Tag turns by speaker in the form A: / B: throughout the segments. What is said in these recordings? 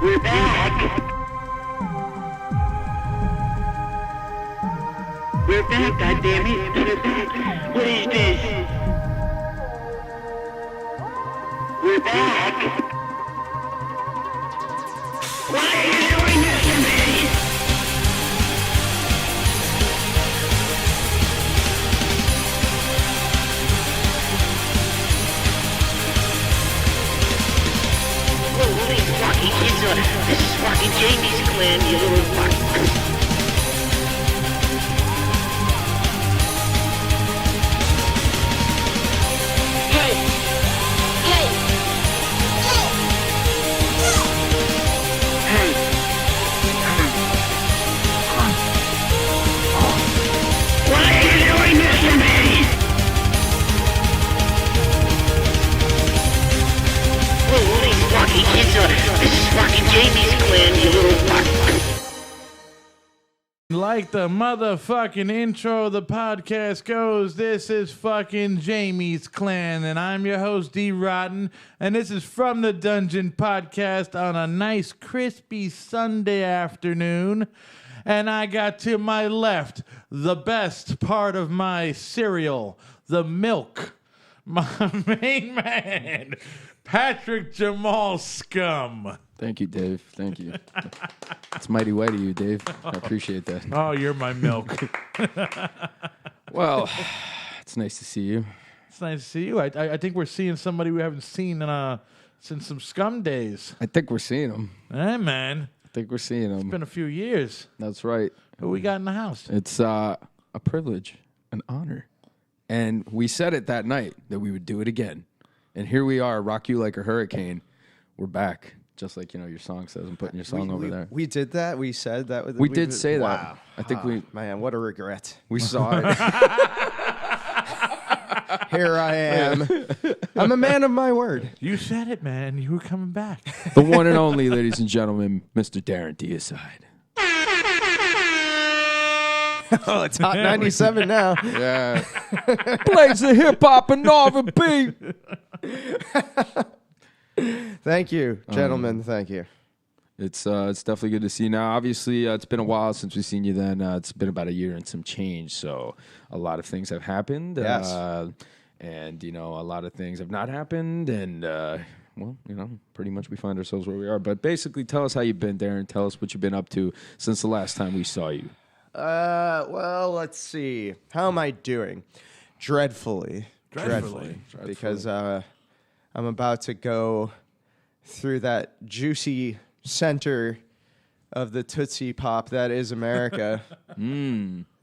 A: We're back. We're back, goddammit. We're back. What is this? We're back. Why are you doing this to me? Holy fucking kids, this is fucking Jamie's clan, you little fuck. This is fucking Jamie's clan, you little fuck.
B: Like the motherfucking intro of the podcast goes, this is fucking Jamie's Clan, and I'm your host, D. Rotten, and this is From the Dungeon podcast on a nice, crispy Sunday afternoon. And I got to my left the best part of my cereal, the milk, my main man, Patrick Jamal Scum.
C: Thank you, Dave. Thank you. It's mighty white of you, Dave. I appreciate that.
B: Oh, you're my milk.
C: Well, it's nice to see you.
B: It's nice to see you. I think we're seeing somebody we haven't seen since some Scum days.
C: I think we're seeing him.
B: Hey, man.
C: I think we're seeing him.
B: It's been a few years.
C: That's right.
B: Who we got in the house?
C: It's a privilege, an honor. And we said it that night that we would do it again. And here we are, rock you like a hurricane. We're back. Just like, your song says. I'm putting your song over there.
D: We did that? We said that?
C: We did say that.
D: Wow.
C: I think
D: Man, what a regret.
C: we saw it.
D: Here I am. I'm a man of my word.
B: You said it, man. You were coming back.
C: The one and only, ladies and gentlemen, Mr. Darren Deicide.
D: Oh, it's Hot 97 now.
C: Yeah. Plays the hip-hop and R&B.
D: Thank you, gentlemen. Thank you.
C: It's definitely good to see you now. Obviously, it's been a while since we've seen you then. It's been about a year and some change, so a lot of things have happened.
D: Yes.
C: And, a lot of things have not happened, and, pretty much we find ourselves where we are. But basically, tell us how you've been, Darren. Tell us what you've been up to since the last time we saw you.
D: Well, let's see. How am I doing? Dreadfully. Because I'm about to go through that juicy center of the Tootsie Pop that is America.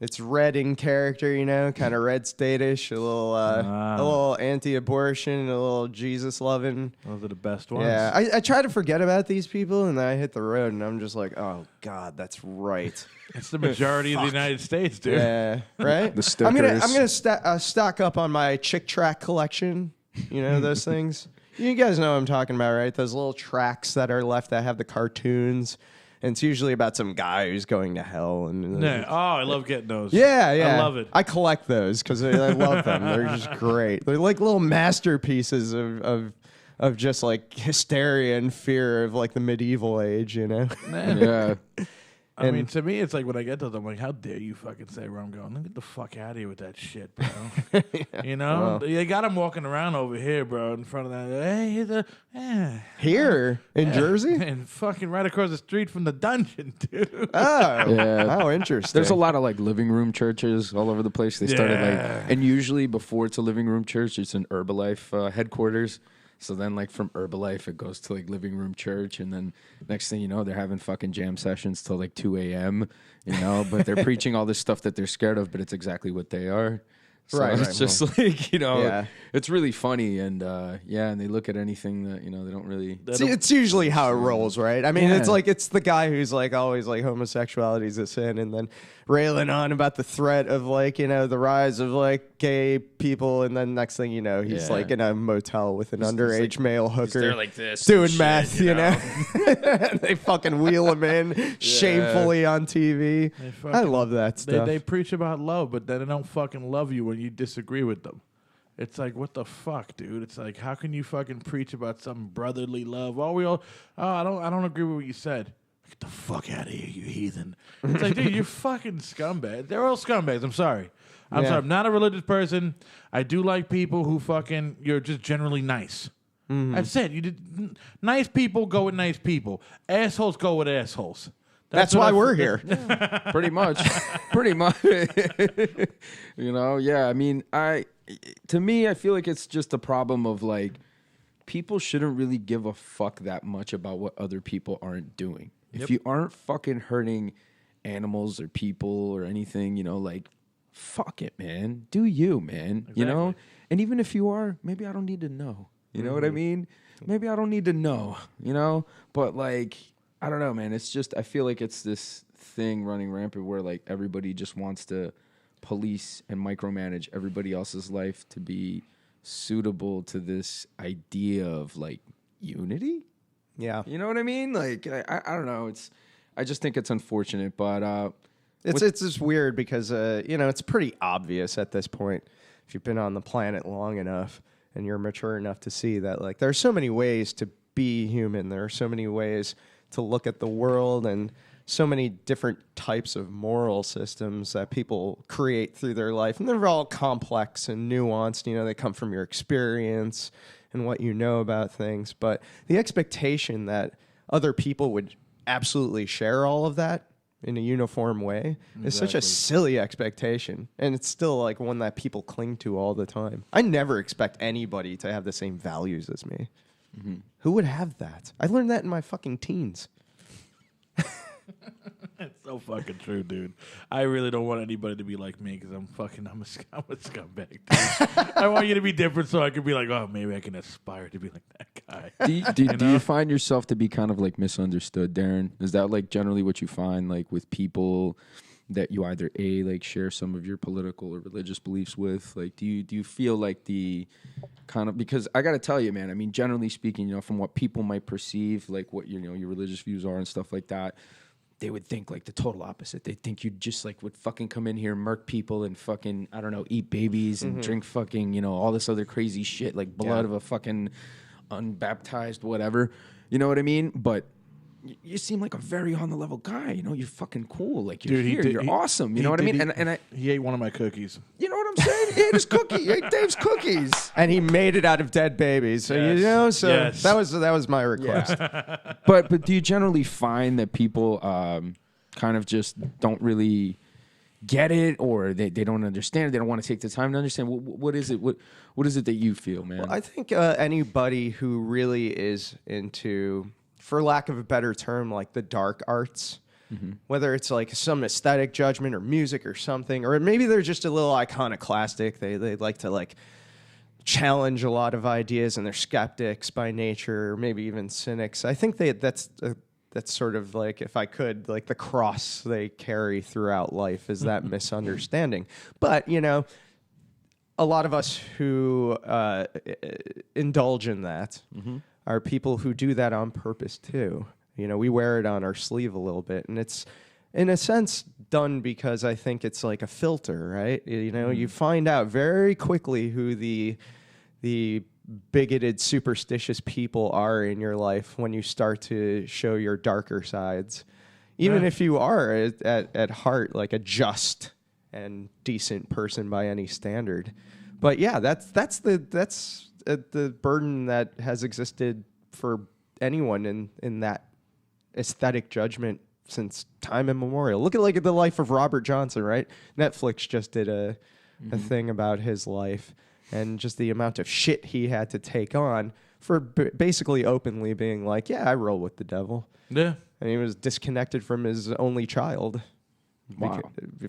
D: It's red in character, kind of red state-ish, a little anti-abortion, a little Jesus-loving.
B: Those are the best ones.
D: Yeah, I try to forget about these people, and then I hit the road, and I'm just like, oh, God, that's right.
B: It's the majority of the United States, dude.
D: Yeah, right?
C: The stickers.
D: I'm gonna stock up on my Chick Track collection. Those things. You guys know what I'm talking about, right? Those little tracks that are left that have the cartoons. And it's usually about some guy who's going to hell.
B: Yeah. Oh, I love getting those.
D: Yeah.
B: I love it.
D: I collect those because I love them. They're just great. They're like little masterpieces of just like hysteria and fear of like the medieval age,
C: Yeah.
B: I mean, to me, it's like when I get those, I'm like, how dare you fucking say where I'm going? Get the fuck out of here with that shit, bro. They got him walking around over here, bro, in front of that. Hey,
D: Here in Jersey?
B: And fucking right across the street from the dungeon, dude.
D: Oh,
C: Yeah.
D: How interesting.
C: There's a lot of like living room churches all over the place. They started and usually before it's a living room church, it's an Herbalife headquarters. So then, like, from Herbalife, it goes to, like, living room church. And then next thing you know, they're having fucking jam sessions till, like, 2 a.m., But they're preaching all this stuff that they're scared of, but it's exactly what they are. So it's just like, it's really funny. And, and they look at anything that, they don't really...
D: See, it's usually how it rolls, right? I mean, it's like, it's the guy who's like always like homosexuality is a sin and then railing on about the threat of like, the rise of like gay people. And then next thing you know, he's like in a motel with an underage male hooker.
C: They're like this.
D: Doing meth, They fucking wheel him in shamefully on TV. I love that stuff.
B: They preach about love, but then they don't fucking love you when you disagree with them. It's like, what the fuck, dude? It's like, how can you fucking preach about some brotherly love? Oh, I don't agree with what you said. Get the fuck out of here, you heathen. It's like, dude, you're fucking scumbags. They're all scumbags. I'm sorry. I'm sorry. I'm not a religious person. I do like people who fucking, you're just generally nice. Mm-hmm. That's it. Nice people go with nice people. Assholes go with assholes.
D: That's why we're here.
C: Pretty much. Pretty much. Yeah. I mean, to me, I feel like it's just a problem of like, people shouldn't really give a fuck that much about what other people aren't doing. If you aren't fucking hurting animals or people or anything, like, fuck it, man. Do you, man?
B: Exactly.
C: And even if you are, maybe I don't need to know. You know what I mean? Maybe I don't need to know, But like, I don't know, man. It's just, I feel like it's this thing running rampant where like everybody just wants to police and micromanage everybody else's life to be suitable to this idea of like unity.
D: Yeah.
C: You know what I mean? Like, I don't know. I just think it's unfortunate, but
D: it's just weird because it's pretty obvious at this point if you've been on the planet long enough and you're mature enough to see that like there are so many ways to be human. There are so many ways to look at the world and so many different types of moral systems that people create through their life. And they're all complex and nuanced. They come from your experience and what you know about things. But the expectation that other people would absolutely share all of that in a uniform way is such a silly expectation. And it's still like one that people cling to all the time. I never expect anybody to have the same values as me. Mm-hmm. Who would have that? I learned that in my fucking teens.
B: It's so fucking true, dude. I really don't want anybody to be like me because I'm a scumbag, dude. I want you to be different so I can be like, oh, maybe I can aspire to be like that guy.
C: Do you find yourself to be kind of like misunderstood, Darren? Is that like generally what you find like with people that you either like share some of your political or religious beliefs with? Like, do you feel like the kind of, because I got to tell you, man, I mean, generally speaking, from what people might perceive, like what, your religious views are and stuff like that, they would think like the total opposite. They think you just like would fucking come in here, murk people and fucking, I don't know, eat babies and drink fucking, all this other crazy shit, like blood of a fucking unbaptized whatever. You know what I mean? But you seem like a very on the level guy. You're fucking cool. Like you're here. You're awesome. You know what I mean? And
B: he ate one of my cookies.
C: You know what I'm saying? He ate his cookie. He ate Dave's cookies.
D: And he made it out of dead babies. So
B: Yes.
D: that was my request.
C: Yeah. But do you generally find that people kind of just don't really get it, or they don't understand? They don't want to take the time to understand. What is it? What is it that you feel, man?
D: Well, I think anybody who really is into, for lack of a better term, like the dark arts, whether it's like some aesthetic judgment or music or something, or maybe they're just a little iconoclastic. They like to like challenge a lot of ideas, and they're skeptics by nature, or maybe even cynics. I think that's sort of like, if I could, like the cross they carry throughout life is that misunderstanding. But, a lot of us who indulge in that are people who do that on purpose too. We wear it on our sleeve a little bit, and it's in a sense done because I think it's like a filter, right? You find out very quickly who the bigoted, superstitious people are in your life when you start to show your darker sides, even if you are at heart like a just and decent person by any standard. But yeah, that's the burden that has existed for anyone in that aesthetic judgment since time immemorial. Look at the life of Robert Johnson, right? Netflix just did a thing about his life and just the amount of shit he had to take on for basically openly being like, yeah, I roll with the devil.
B: Yeah.
D: And he was disconnected from his only child.
C: Wow.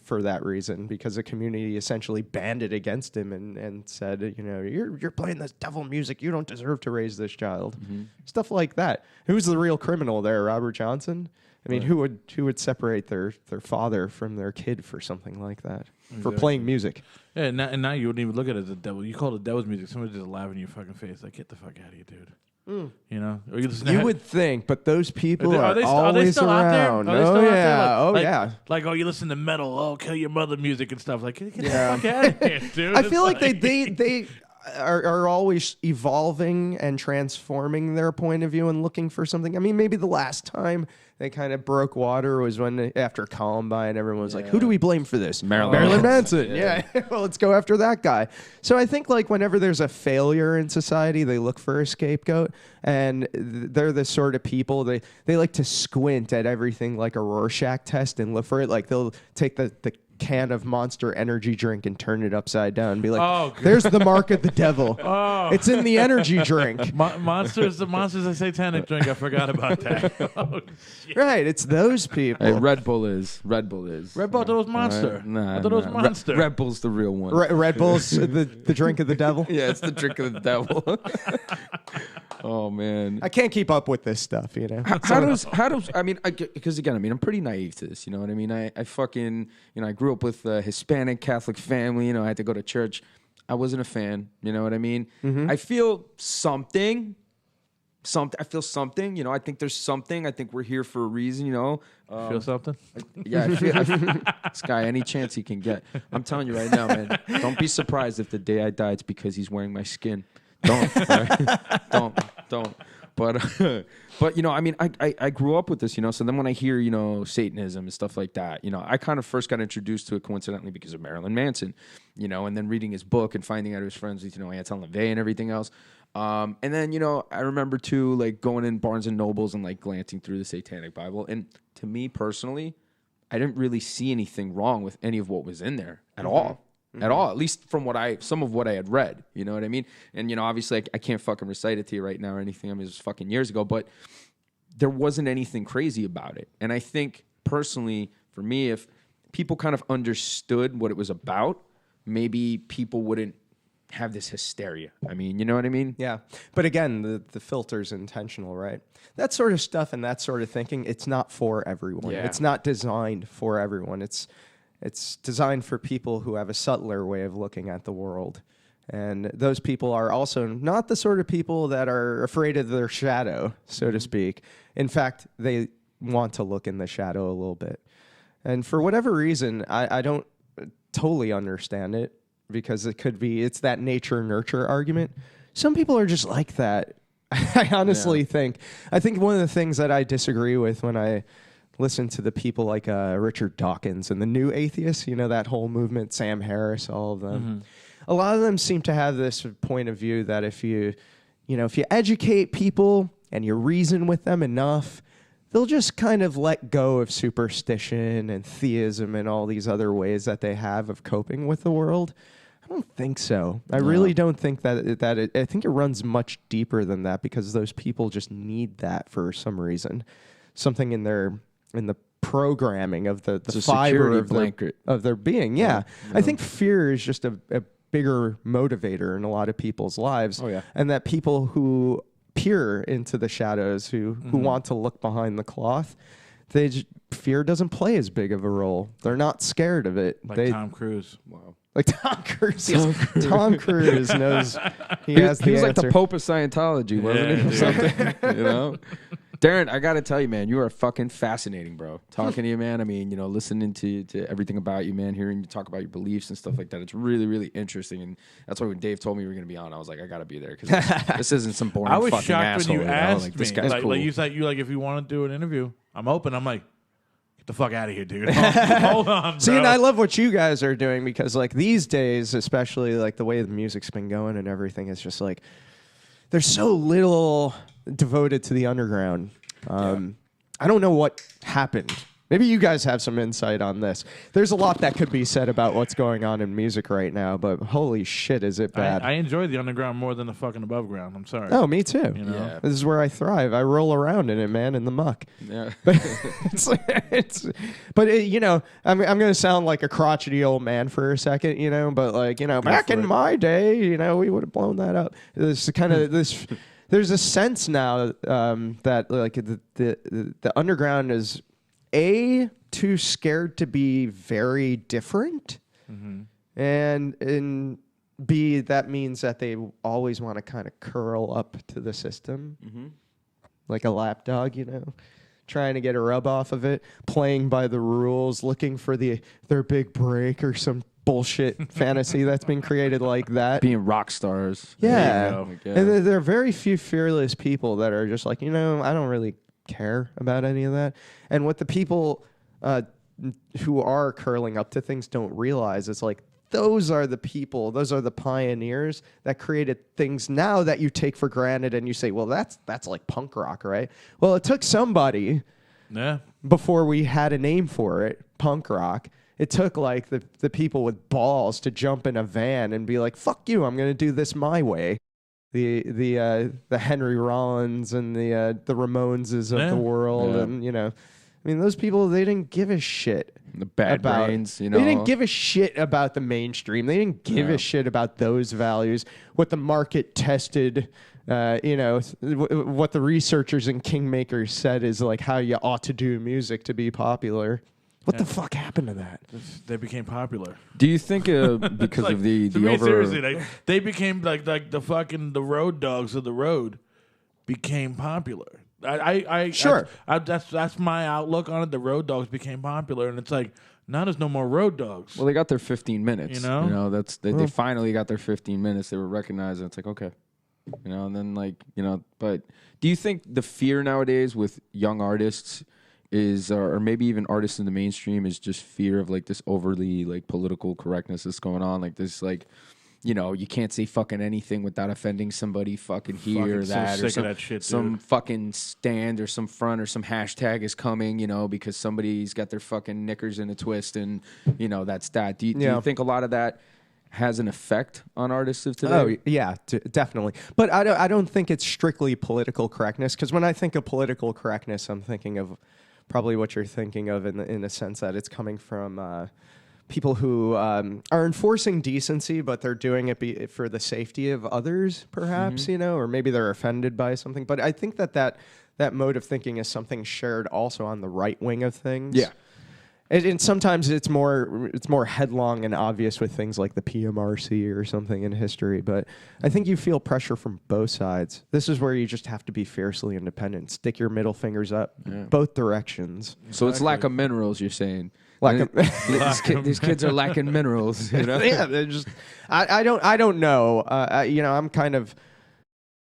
D: For that reason, because the community essentially banded against him and said, you're playing this devil music. You don't deserve to raise this child. Stuff like that. Who's the real criminal there? Robert Johnson? I mean, who would separate their father from their kid for something like that? Exactly. For playing music.
B: Yeah, and now you wouldn't even look at it as a devil. You call it devil's music. Somebody's just laughing in your fucking face. Like, get the fuck out of here, dude. Or
D: you would think, but those people
B: are they
D: always
B: still
D: around.
B: Out there? Are they still out there?
D: Yeah.
B: Like, you listen to metal. Oh, kill your mother music and stuff. Like, get the fuck out of here, dude.
D: I feel like they are always evolving and transforming their point of view and looking for something. I mean, maybe the last time they kind of broke water was when after Columbine, everyone was like, who do we blame for this? Marilyn Manson. Yeah. Well, let's go after that guy. So I think like whenever there's a failure in society, they look for a scapegoat, and they're the sort of people, they like to squint at everything like a Rorschach test and look for it. Like they'll take the can of Monster energy drink and turn it upside down and be like, there's the mark of the devil. It's in the energy drink.
B: Monster's a satanic drink. I forgot about that.
D: Right, it's those people.
C: Hey, Red Bull is.
B: Red Bull was Monster.
C: Nah,
B: I thought it was Monster.
C: Red Bull's the real one.
D: Red Bull's the drink of the devil.
C: Yeah, it's the drink of the devil. Oh man,
D: I can't keep up with this stuff, you know.
C: How does I mean, because again, I mean, I'm pretty naive to this, you know what I mean? I fucking, you know, I grew up with a Hispanic Catholic family, you know, I had to go to church. I wasn't a fan, you know what I mean? I feel something, you know, I think there's something. I think we're here for a reason, you know.
B: Feel something?
C: Yeah, I feel this guy, any chance he can get. I'm telling you right now, man, don't be surprised if the day I die, it's because he's wearing my skin. Don't. Don't. But you know, I mean, I grew up with this, you know. So then when I hear, you know, Satanism and stuff like that, you know, I kind of first got introduced to it coincidentally because of Marilyn Manson, you know, and then reading his book and finding out he was friends with, you know, Anton LaVey and everything else. And then, you know, I remember too, like going in Barnes and Nobles and like glancing through the Satanic Bible. And to me personally, I didn't really see anything wrong with any of what was in there at all. At all, at least from some of what I had read, you know what I mean? And, you know, obviously I can't fucking recite it to you right now or anything. I mean, it was fucking years ago, but there wasn't anything crazy about it. And I think personally, for me, if people kind of understood what it was about, maybe people wouldn't have this hysteria. I mean, you know what I mean?
D: Yeah. But again, the filter's intentional, right? That sort of stuff and that sort of thinking, it's not for everyone.
C: Yeah.
D: It's not designed for everyone. It's designed for people who have a subtler way of looking at the world. And those people are also not the sort of people that are afraid of their shadow, so to speak. In fact, they want to look in the shadow a little bit. And for whatever reason, I don't totally understand it, because it's that nature-nurture argument. Some people are just like that. I honestly think one of the things that I disagree with when I listen to the people like Richard Dawkins and the New Atheists, you know, that whole movement, Sam Harris, all of them. A lot of them seem to have this point of view that if you educate people and you reason with them enough, they'll just kind of let go of superstition and theism and all these other ways that they have of coping with the world. I don't think so. I really don't think that I think it runs much deeper than that, because those people just need that for some reason. Something in the programming of the fiber of their being. Yeah. I think fear is just a bigger motivator in a lot of people's lives. Oh, yeah. And that people who peer into the shadows, who want to look behind the cloth, fear doesn't play as big of a role. They're not scared of it.
B: Like Tom Cruise.
C: Wow.
D: Like Tom Cruise. Yes. Tom Cruise knows he has the answer.
C: He was like the Pope of Scientology, wasn't he? Or something, you know? Darren, I got to tell you, man, you are fucking fascinating, bro. Talking to you, man. I mean, you know, listening to everything about you, man, hearing you talk about your beliefs and stuff like that. It's really, really interesting. And that's why when Dave told me we were going to be on, I was like, I got to be there, because this isn't some boring fucking asshole.
B: I was shocked when you asked
C: like,
B: me.
C: this guy's cool.
B: Like you said, if you want to do an interview, I'm open. I'm like, get the fuck out of here, dude. Hold on, bro.
D: See, and I love what you guys are doing, because like these days, especially like the way the music's been going and everything, it's just like there's so little devoted to the underground. I don't know what happened. Maybe you guys have some insight on this. There's a lot that could be said about what's going on in music right now, but holy shit, is it bad.
B: I enjoy the underground more than the fucking above ground. I'm sorry.
D: Oh, me too.
B: You know? Yeah.
D: This is where I thrive. I roll around in it, man, in the muck.
C: Yeah.
D: But you know, I'm going to sound like a crotchety old man for a second, you know, but like, you know, back in my day, you know, we would have blown that up. This kind of this. There's a sense now that like the underground is too scared to be very different, and B, that means that they always want to kind of curl up to the system, like a lapdog, you know, trying to get a rub off of it, playing by the rules, looking for their big break or some bullshit fantasy that's been created like that.
C: Being rock stars.
D: Yeah.
C: There you go.
D: And there are very few fearless people that are just like, I don't really care about any of that. And what the people who are curling up to things don't realize is like, those are the people, those are the pioneers that created things now that you take for granted and you say, well, that's like punk rock, right? Well, it took somebody before we had a name for it, punk rock. It took like the people with balls to jump in a van and be like, fuck you, I'm going to do this my way. The Henry Rollins and the Ramoneses of the world. And, those people, they didn't give a shit.
C: The bad brains,
D: They didn't give a shit about the mainstream. They didn't give a shit about those values, what the market tested, what the researchers and kingmakers said is like how you ought to do music to be popular. What the fuck happened to that?
B: They became popular.
C: Do you think because of the over...
B: Seriously, they became like the road dogs of the road became popular.
D: Sure.
B: That's my outlook on it. The road dogs became popular, and it's like now there's no more road dogs.
C: Well, they got their 15 minutes. They finally got their 15 minutes. They were recognized, and it's like okay, and then But do you think the fear nowadays with young artists is, or maybe even artists in the mainstream, is just fear of like this overly like political correctness that's going on, like this like. You can't say fucking anything without offending somebody fucking here or that.
B: So
C: or
B: sick of that shit,
C: some
B: dude.
C: fucking stand or some front or some hashtag is coming, because somebody's got their fucking knickers in a twist and, that's that. Do you think a lot of that has an effect on artists of today?
D: Oh, yeah, definitely. But I don't think it's strictly political correctness, because when I think of political correctness, I'm thinking of probably what you're thinking of in the sense that it's coming from... people who are enforcing decency, but they're doing it for the safety of others, perhaps, or maybe they're offended by something. But I think that mode of thinking is something shared also on the right wing of things.
C: Yeah.
D: And sometimes it's more headlong and obvious with things like the PMRC or something in history. But I think you feel pressure from both sides. This is where you just have to be fiercely independent. Stick your middle fingers up both directions.
C: So it's lack of minerals, you're saying.
D: These
C: kids are lacking minerals.
D: Yeah, they're just. I don't know. I'm kind of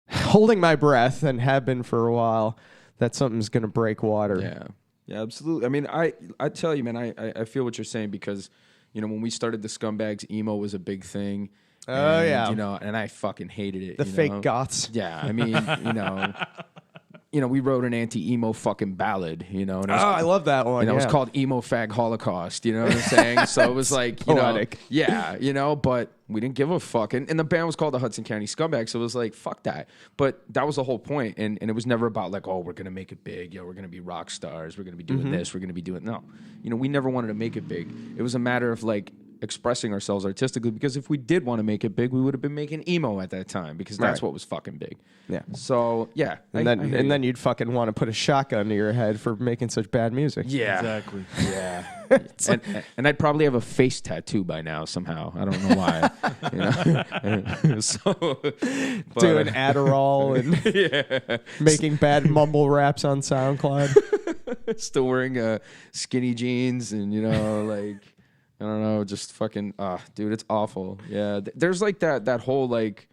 D: holding my breath and have been for a while that something's gonna break water.
C: Yeah, absolutely. I mean, I tell you, man, I feel what you're saying because when we started the Scumbags, emo was a big thing.
D: Oh
C: yeah, and I fucking hated it.
D: The fake goths.
C: Yeah, I mean, we wrote an anti-emo fucking ballad, and it was,
D: I love that one.
C: And it was called Emo Fag Holocaust, you know what I'm saying? So it was like,
D: Poetic.
C: But we didn't give a fuck. And the band was called the Hudson County Scumbags, so it was like, fuck that. But that was the whole point. And it was never about like, oh, we're going to make it big. We're going to be rock stars. We're going to be doing this. We're going to be doing... No. We never wanted to make it big. It was a matter of like expressing ourselves artistically, because if we did want to make it big, we would have been making emo at that time, because that's what was fucking big.
D: Yeah.
C: So yeah,
D: and then you'd fucking want to put a shotgun to your head for making such bad music.
C: Yeah,
B: exactly.
C: Yeah, and I'd probably have a face tattoo by now somehow. I don't know why. So
D: doing Adderall and making bad mumble raps on SoundCloud.
C: Still wearing skinny jeans and like. I don't know, just fucking, dude, it's awful. Yeah, there's like that whole like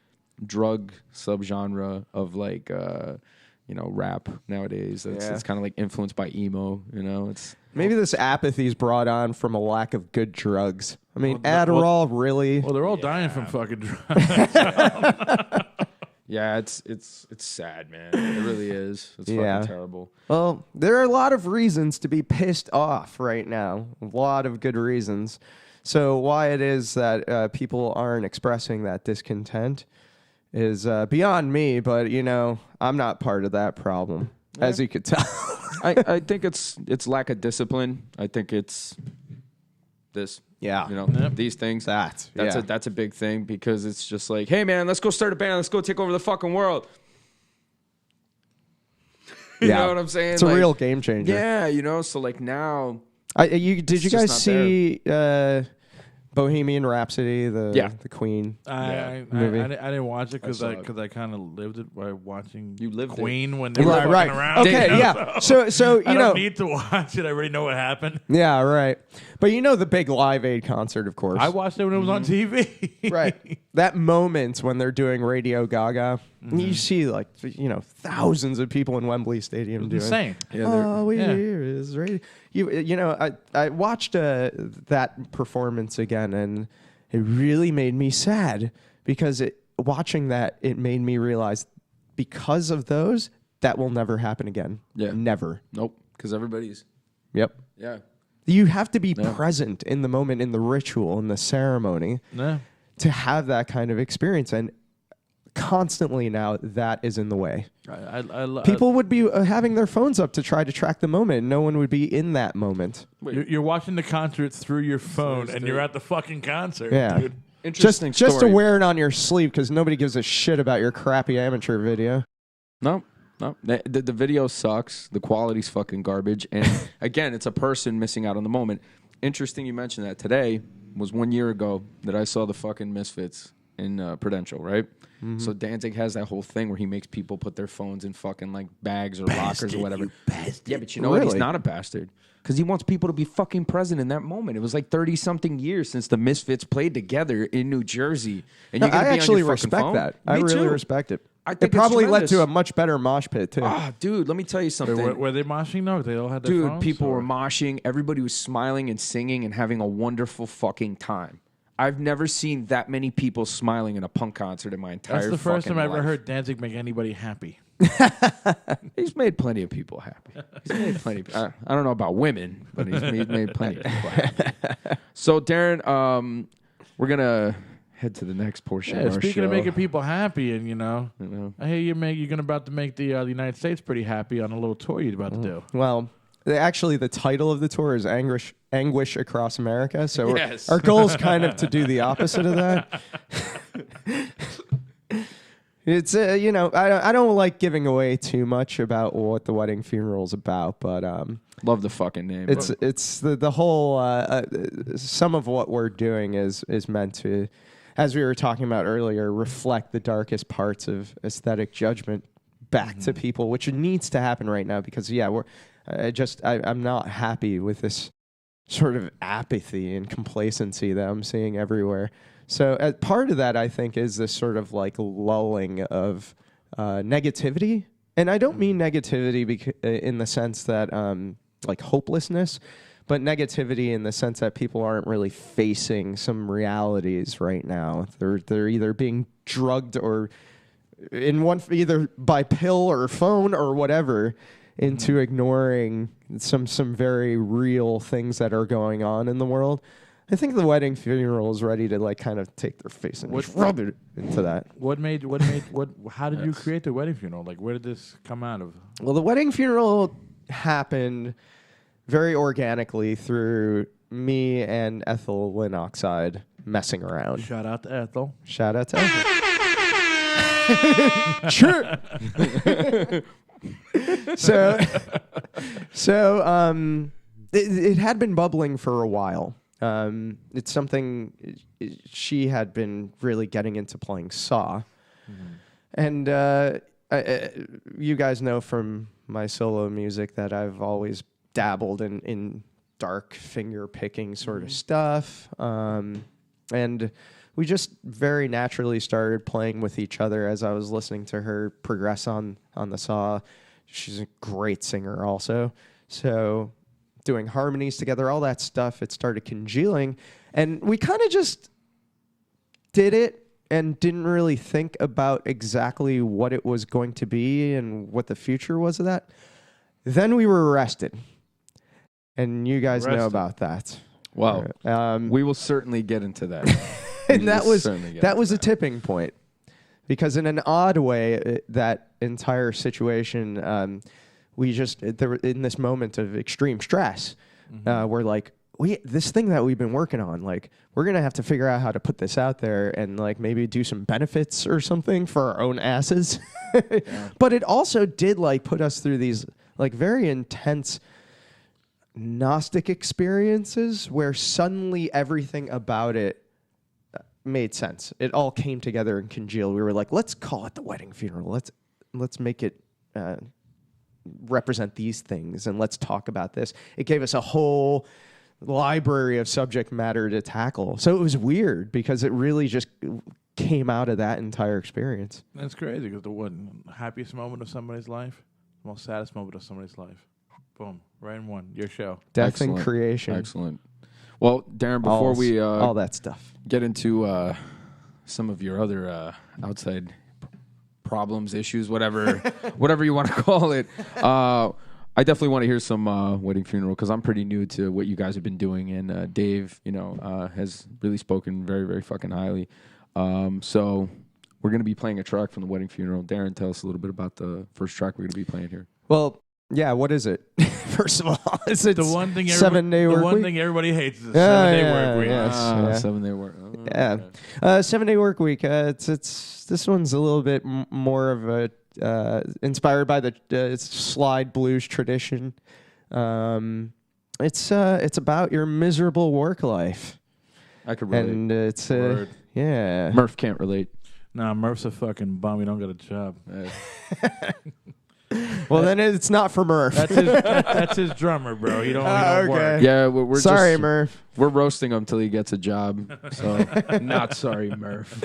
C: drug subgenre of like, rap nowadays. It's kind of like influenced by emo. It's
D: maybe this apathy is brought on from a lack of good drugs. I mean, Adderall, really?
B: Well, they're all dying from fucking drugs.
C: Yeah, it's sad, man. It really is. It's fucking terrible.
D: Well, there are a lot of reasons to be pissed off right now. A lot of good reasons. So why it is that people aren't expressing that discontent is beyond me, but, I'm not part of that problem, as you could tell.
C: I think it's lack of discipline. I think it's this.
D: Yeah.
C: These things.
D: That's
C: a big thing, because it's just like, hey man, let's go start a band, let's go take over the fucking world. You know what I'm saying?
D: It's a real game changer.
C: Yeah, so like now
D: did you guys see Bohemian Rhapsody, the Queen movie.
B: I didn't watch it because
C: I
B: I
C: saw it.
B: kind of lived it by watching
C: You lived
B: Queen when they were
D: Right,
B: fucking
D: right.
B: around.
D: Okay,
B: you know,
D: yeah. So you
B: I
D: know,
B: don't need to watch it. I already know what happened.
D: yeah, right. But you know the big Live Aid concert, of course.
B: I watched it when it was on TV.
D: Right. That moment when they're doing Radio Gaga, you see like thousands of people in Wembley Stadium doing
B: Insane.
C: Yeah,
D: all we hear is radio. I watched that performance again, and it really made me sad because watching that it made me realize because of those that will never happen again.
C: Yeah.
D: Never.
C: Nope. Because everybody's.
D: Yep.
C: Yeah.
D: You have to be present in the moment, in the ritual, in the ceremony.
B: Yeah.
D: To have that kind of experience, and constantly now that is in the way. People would be having their phones up to try to track the moment, and no one would be in that moment.
B: You're watching the concert through your phone, and you're at the fucking concert.
D: Yeah.
B: Dude.
C: Interesting
D: just to
C: story.
D: wear it on your sleeve because nobody gives a shit about your crappy amateur video.
C: No. The video sucks. The quality's fucking garbage. And again, it's a person missing out on the moment. Interesting you mentioned that. Today was 1 year ago that I saw the fucking Misfits in Prudential, right? Mm-hmm. So Danzig has that whole thing where he makes people put their phones in fucking like bags or lockers or whatever. Yeah, but you know what? He's not a bastard. Because he wants people to be fucking present in that moment. It was like 30-something years since the Misfits played together in New Jersey. And you're gonna
D: I
C: be
D: actually
C: on your
D: respect
C: fucking phone?
D: that. I really respect it.
C: I
D: It
C: think
D: probably
C: it's
D: led to a
C: tremendous.
D: much better mosh pit, too.
C: Ah, dude, let me tell you something.
B: Were they moshing? No, they all had their
C: Dude,
B: phones.
C: people
B: or?
C: were moshing. Everybody was smiling and singing and having a wonderful fucking time. I've never seen that many people smiling in a punk concert in my entire
B: That's the first
C: fucking
B: time I ever
C: life.
B: heard Danzig make anybody happy.
C: He's made plenty of people happy. He's made plenty. I don't know about women, but he's made plenty of people happy. So, Darren, we're gonna head to the next portion of our
B: Speaking
C: show.
B: of making people happy, and I hear you're about to make the United States pretty happy on a little tour you're about to do.
D: Well, actually, the title of the tour is Anguish Across America. So
C: Yes.
D: our goal is kind of to do the opposite of that. It's I don't like giving away too much about what the wedding funeral is about, but
C: Love the fucking name.
D: it's the whole some of what we're doing is meant to, as we were talking about earlier, reflect the darkest parts of aesthetic judgment back to people, which needs to happen right now because I'm not happy with this sort of apathy and complacency that I'm seeing everywhere. So part of that, I think, is this sort of like lulling of negativity. And I don't mean negativity in the sense that like hopelessness, but negativity in the sense that people aren't really facing some realities right now. They're either being drugged or either by pill or phone or whatever into ignoring some very real things that are going on in the world. I think the wedding funeral is ready to like kind of take their face and just rub it into that.
B: How did you create the wedding funeral? Like, where did this come out of?
D: Well, the wedding funeral happened very organically through me and Ethel Linoxide messing around.
B: Shout out to Ethel.
D: Shout out to Ethel. Sure. It had been bubbling for a while. It's something she had been really getting into playing Saw. And you guys know from my solo music that I've always dabbled in dark finger picking sort of stuff. And we just very naturally started playing with each other as I was listening to her progress on the Saw. She's a great singer also. So doing harmonies together, all that stuff, it started congealing. And we kind of just did it and didn't really think about exactly what it was going to be and what the future was of that. Then we were arrested. And you guys know about that.
C: Wow. We will certainly get into that.
D: And that was a tipping point. Because in an odd way, that entire situation, there were in this moment of extreme stress, we're like, this thing that we've been working on, like, we're going to have to figure out how to put this out there and like maybe do some benefits or something for our own asses. But it also did like put us through these like very intense Gnostic experiences where suddenly everything about it made sense. It all came together and congealed. We were like, let's call it the wedding funeral. Let's make it represent these things, and let's talk about this. It gave us a whole library of subject matter to tackle. So it was weird because it really just came out of that entire experience.
B: That's crazy because the happiest moment of somebody's life, the most saddest moment of somebody's life. Boom, right in one. Your show.
D: Death
C: Excellent.
D: and creation.
C: Excellent. Well, Darren, before we
D: all that stuff
C: get into some of your other outside problems, issues, whatever you want to call it, I definitely want to hear some wedding funeral because I'm pretty new to what you guys have been doing, and Dave, has really spoken very, very fucking highly. So we're gonna be playing a track from the wedding funeral. Darren, tell us a little bit about the first track we're gonna be playing here.
D: Well, yeah, what is it? First of all, it's
B: The one thing
D: 7-day work
B: the one
D: week?
B: thing everybody hates is a 7-day work week.
D: yes. Yeah.
C: 7-day work. Oh,
D: Yeah,
C: okay.
D: 7-day work week. It's this one's a little bit more of a inspired by the slide blues tradition. It's about your miserable work life,
C: I could relate.
D: and it's
B: Word.
D: yeah.
C: Murph can't relate.
B: Nah, Murph's a fucking bum. He don't got a job.
D: Well, then it's not for Murph.
B: That's his drummer, bro. He don't
D: okay.
B: work.
C: Yeah, we're
D: Sorry,
C: just,
D: Murph.
C: We're roasting him till he gets a job. So not sorry, Murph.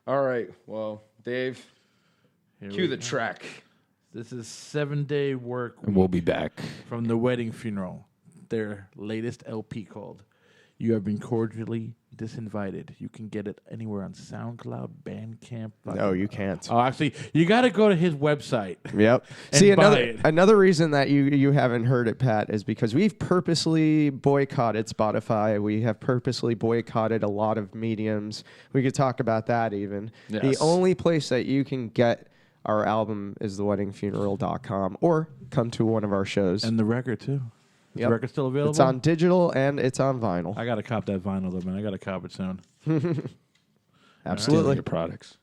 C: All right. Well, Dave,
B: Here
C: cue
B: we
C: the
B: go.
C: track,
B: This is 7-day work
C: and we'll be back.
B: from the wedding funeral. Their latest LP called "You Have Been Cordially Disinvited." You can get it anywhere on SoundCloud, Bandcamp.
D: No, you can't.
B: Oh, actually, you got to go to his website.
D: Yep.
B: And
D: See,
B: buy it.
D: another reason that you haven't heard it, Pat, is because we've purposely boycotted Spotify. We have purposely boycotted a lot of mediums. We could talk about that even.
C: Yes.
D: The only place that you can get our album is theweddingfuneral.com, or come to one of our shows.
B: And the record, too. Is
D: Yep.
B: the record still available?
D: It's on digital and it's on vinyl.
B: I got to cop that vinyl, though, man. I got to cop it soon.
C: Stealing
D: Absolutely.
C: your products.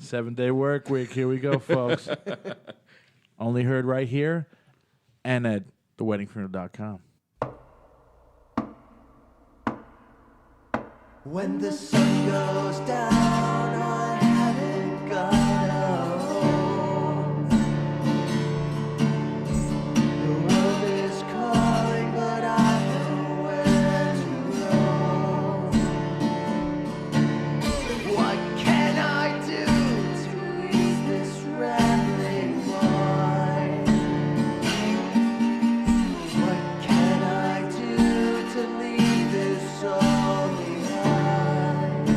B: 7-day work week. Here we go, folks. Only heard right here and at theweddingfuneral.com.
E: When the sun goes down, I haven't got a home. The world is calling, but I know where to roam. What can I do to ease this rambling mind? What can I do to leave this all behind?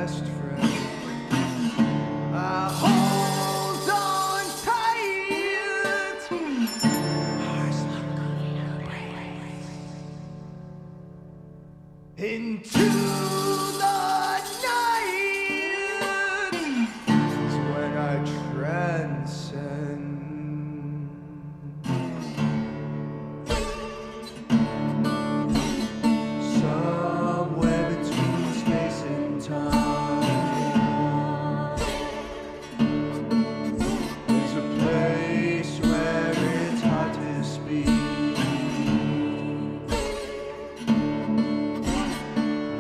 E: best friend. I hold on tight. Into the night is when I transcend. Somewhere between space and time, there's a place where it's hard to speak.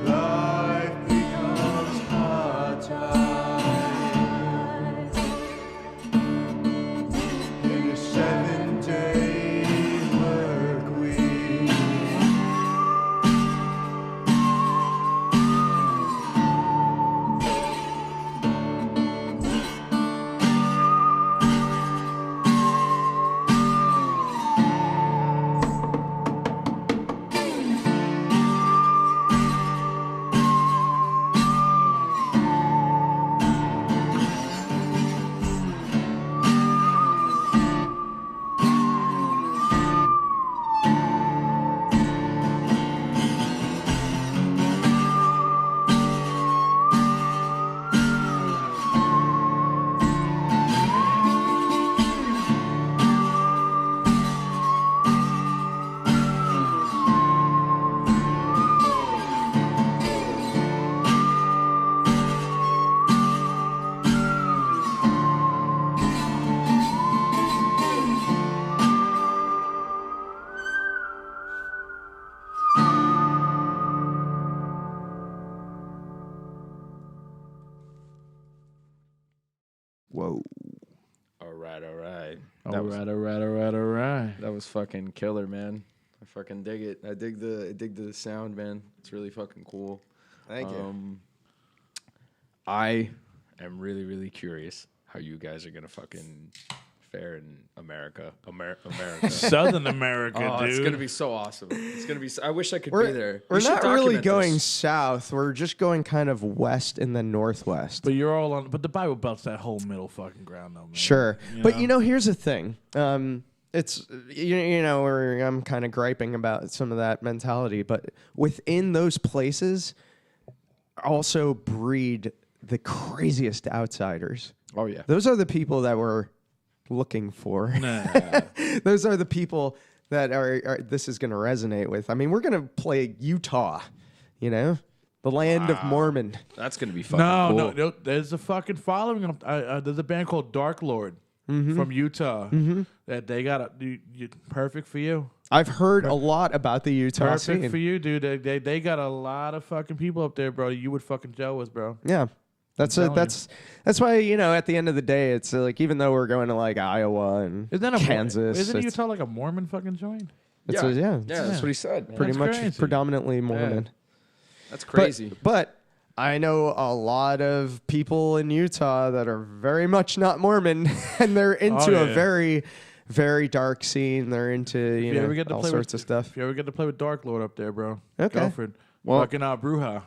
E: Life becomes part-time in a 7-day work week.
D: Whoa.
C: All right.
B: All right.
C: That was fucking killer, man. I fucking dig it. I dig the sound, man. It's really fucking cool.
D: Thank you.
C: I am really, really curious how you guys are gonna fucking fare in America. America.
B: Southern America,
C: Oh,
B: dude.
C: it's gonna be so awesome. It's gonna be. I wish I could be there.
D: We're
C: We should
D: not really
C: document
D: going
C: this.
D: south. We're just going kind of west and then northwest.
B: But you're all on. But the Bible Belt's that whole middle fucking ground, though, man.
D: Sure.
B: You
D: But
B: know?
D: here's the thing. It's you know where I'm kind of griping about some of that mentality, but within those places also breed the craziest outsiders.
C: Oh yeah.
D: Those are the people that we're looking for.
B: Nah.
D: Those are the people that are this is going to resonate with. I mean, we're going to play Utah, the land of Mormon.
C: That's gonna be fucking cool.
B: No. There's a fucking following. There's a band called Dark Lord from Utah that they got perfect for you.
D: I've heard a lot about the Utah
B: Perfect
D: scene.
B: for you, dude. They got a lot of fucking people up there, bro. You would fucking gel with, bro.
D: Yeah. That's
B: telling
D: why at the end of the day it's like even though we're going to like Iowa and
B: Isn't that
D: Kansas,
B: Isn't
D: it's,
B: Utah like a Mormon fucking joint?
D: it's
C: Yeah,
D: a-
C: that's what he said. Man.
D: pretty
B: That's
D: much
B: crazy.
D: predominantly Mormon.
C: That's crazy.
D: But I know a lot of people in Utah that are very much not Mormon, and they're into a
B: yeah.
D: very, very dark scene. They're into
B: If you ever get to
D: all
B: play
D: sorts
B: with,
D: of stuff.
B: If you ever get to play with Dark Lord up there, bro.
D: Okay.
B: Girlfriend.
C: Well-
B: Fucking Bruja.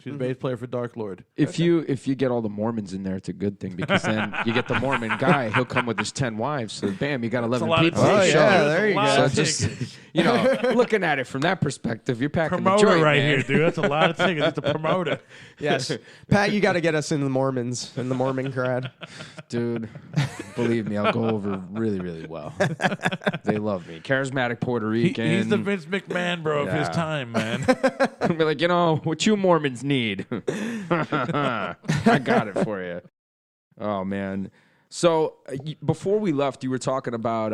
B: She's a bass player for Dark Lord.
C: If you get all the Mormons in there, it's a good thing because then you get the Mormon guy. He'll come with his 10 wives. So bam, you got 11
B: lot of
C: people.
D: Oh,
B: tickets.
D: yeah,
B: That's
D: there
B: a
D: you
B: lot
D: go.
B: of
C: So just
B: tickets.
C: looking at it from that perspective, you're packing
B: Promoter
C: the joint,
B: right
C: man.
B: here, dude. That's a lot of tickets. It's a promoter.
D: Yes, Pat, you got to get us in the Mormons in the Mormon crowd.
C: Dude, believe me, I'll go over really, really well. They love me. Charismatic Puerto Rican.
B: He's the Vince McMahon, bro, of his
C: Yeah.
B: time, man.
C: I'll be like, what you Mormons need. I got it for you. Oh, man. So before we left, you were talking about,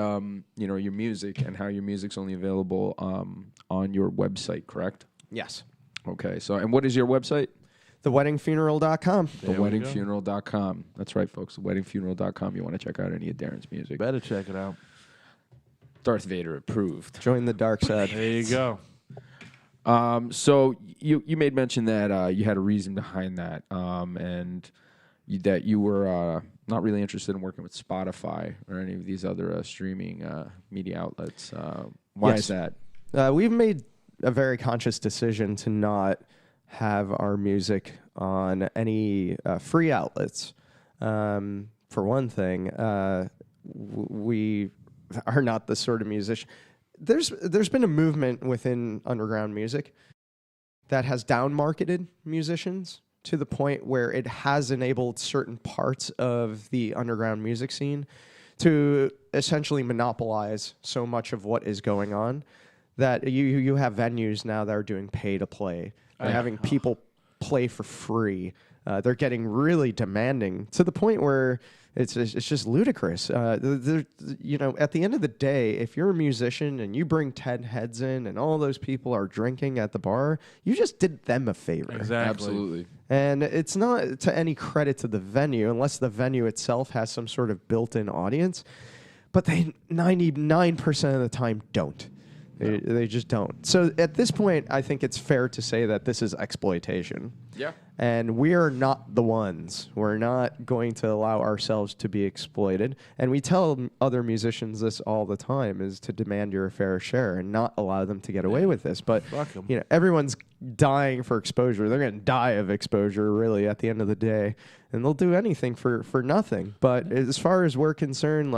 C: your music and how your music's only available on your website, correct?
D: Yes,
C: Okay. So, and what is your website?
D: theweddingfuneral.com.
B: There we go.
C: Theweddingfuneral.com. That's right, folks. Theweddingfuneral.com. You want to check out any of Darren's music.
B: Better check it out.
C: Darth Vader approved.
D: Join the dark side.
B: There you go.
C: So you made mention that you had a reason behind that, and that you were not really interested in working with Spotify or any of these other streaming media outlets. Why
D: Yes.
C: is that?
D: We've made a very conscious decision to not have our music on any free outlets. For one thing, we are not the sort of musician. There's been a movement within underground music that has down-marketed musicians to the point where it has enabled certain parts of the underground music scene to essentially monopolize so much of what is going on that you have venues now that are doing pay-to-play. They're having people play for free. They're getting really demanding to the point where it's just ludicrous. At the end of the day, if you're a musician and you bring 10 heads in and all those people are drinking at the bar, you just did them a favor.
B: Exactly.
C: Absolutely.
D: And it's not to any credit to the venue, unless the venue itself has some sort of built-in audience, but they 99% of the time don't. They just don't. So at this point, I think it's fair to say that this is exploitation.
C: Yeah.
D: And we are not the ones. We're not going to allow ourselves to be exploited. And we tell other musicians this all the time, is to demand your fair share and not allow them to get away with this. But everyone's dying for exposure. They're going to die of exposure, really, at the end of the day. And they'll do anything for nothing. But as far as we're concerned,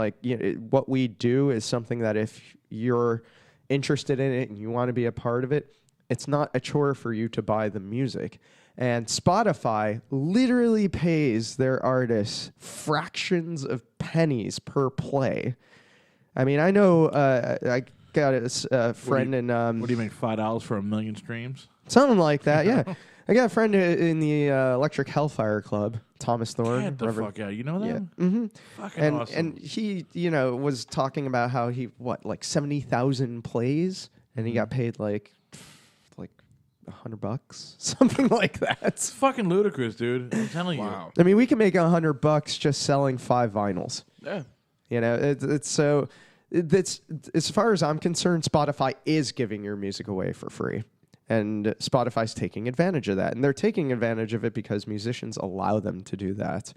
D: what we do is something that if you're interested in it and you want to be a part of it, it's not a chore for you to buy the music. And Spotify literally pays their artists fractions of pennies per play. I mean, I know I got a friend in...
B: what do you make, $5 for 1 million streams?
D: Something like that, yeah. I got a friend in the Electric Hellfire Club, Thomas Thorne.
B: Get the
D: Reverend.
B: fuck out. You know them?
D: Yeah. Mm-hmm.
B: Fucking awesome.
D: And he, was talking about how he, 70,000 plays, and he got paid like $100, something like that.
B: It's fucking ludicrous, dude. I'm telling you.
D: I mean, we can make $100 just selling 5 vinyls.
C: Yeah.
D: It's so. It's as far as I'm concerned, Spotify is giving your music away for free. And Spotify's taking advantage of that. And they're taking advantage of it because musicians allow them to do that.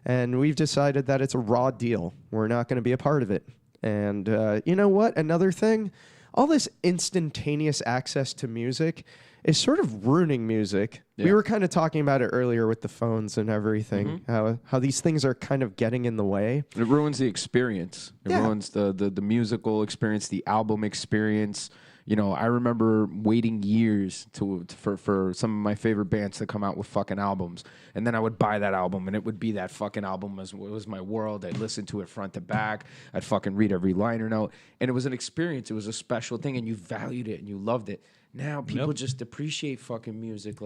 D: And we've decided that it's a raw deal. We're not going to be a part of it. And you know what? Another thing, all this instantaneous access to music is sort of ruining music. Yeah. We were kind of talking about it earlier with the phones and everything, how these things are kind of getting in the way.
C: It ruins the experience. It ruins the musical experience, the album experience. I remember waiting years for some of my favorite bands to come out with fucking albums. And then I would buy that album, and it would be that fucking album. It was my world. I'd listen to it front to back. I'd fucking read every liner note. And it was an experience. It was a special thing, and you valued it, and you loved it. Now people just appreciate fucking music.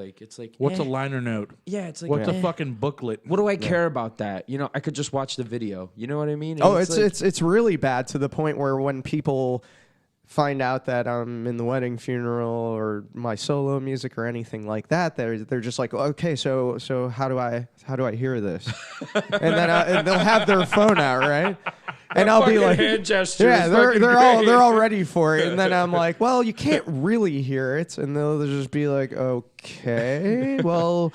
B: What's a liner note?
C: Yeah, it's like...
B: What's a fucking booklet?
C: What do I care about that? I could just watch the video. You know what I mean?
D: And it's really bad to the point where when people find out that I'm in the wedding, funeral, or my solo music or anything like that, they're just like, okay, so how do I hear this? And then and they'll have their phone out, right? And I'll be like,
C: hand gesture.
D: Yeah, they're all ready for it. And then I'm like, well, you can't really hear it. And they'll just be like, okay, well,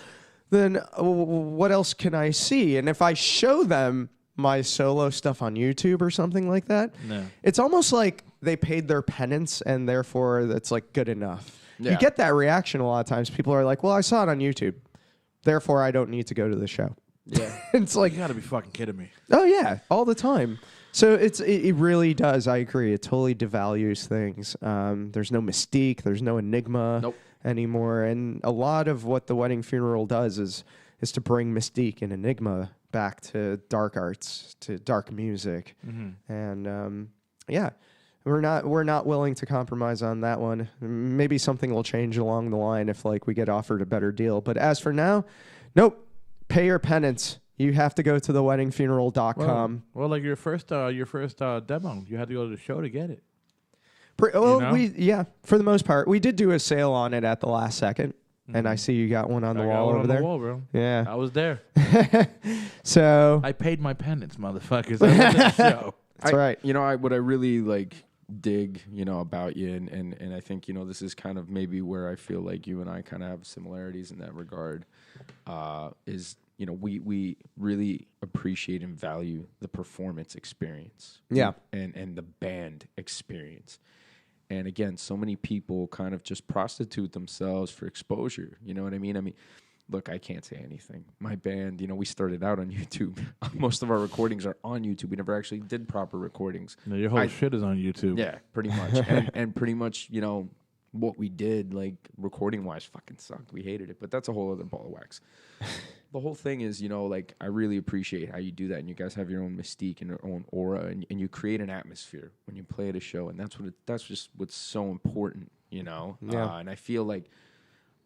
D: then what else can I see? And if I show them my solo stuff on YouTube or something like that, it's almost like they paid their penance and therefore it's like good enough. Yeah. You get that reaction a lot of times. People are like, well, I saw it on YouTube, therefore I don't need to go to the show.
C: Yeah.
D: It's like,
B: you gotta be fucking kidding me.
D: Oh yeah, all the time. So it really does. I agree. It totally devalues things. There's no mystique. There's no enigma anymore. And a lot of what the wedding funeral does is to bring mystique and enigma back to dark arts, to dark music. And we're not willing to compromise on that one. Maybe something will change along the line if we get offered a better deal. But as for now, nope. Pay your penance. You have to go to theweddingfuneral.com.
B: Well, like your first demo, you had to go to the show to get it.
D: For the most part. We did do a sale on it at the last second. And I see you got one on the wall over there.
B: Wall, bro.
D: Yeah.
B: I was there.
D: So
B: I paid my penance, motherfuckers. I went to the show.
D: That's right.
C: What I really dig, about you, and I think, this is kind of maybe where I feel like you and I kind of have similarities in that regard, is, we really appreciate and value the performance experience.
D: Yeah.
C: And the band experience. And again, so many people kind of just prostitute themselves for exposure. You know what I mean? look, I can't say anything. My band, we started out on YouTube. Most of our recordings are on YouTube. We never actually did proper recordings.
B: No, your whole shit is on YouTube.
C: Yeah, pretty much. and pretty much, what we did, like, recording-wise, fucking sucked. We hated it. But that's a whole other ball of wax. The whole thing is, like, I really appreciate how you do that. And you guys have your own mystique and your own aura. And you create an atmosphere when you play at a show. And that's just what's so important, Yeah. And I feel like,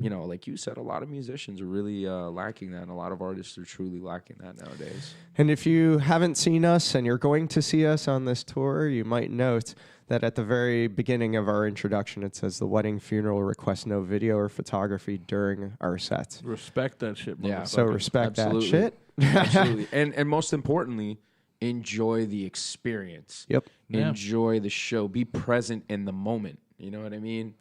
C: like you said, a lot of musicians are really lacking that, and a lot of artists are truly lacking that nowadays.
D: And if you haven't seen us and you're going to see us on this tour, you might note that at the very beginning of our introduction, it says the wedding funeral requests no video or photography during our sets.
B: Respect that shit, motherfucker.
C: Yeah.
D: So respect
C: Absolutely.
D: that shit.
C: Absolutely. And most importantly, enjoy the experience.
D: Yep.
B: Yeah.
C: Enjoy the show. Be present in the moment. You know what I mean?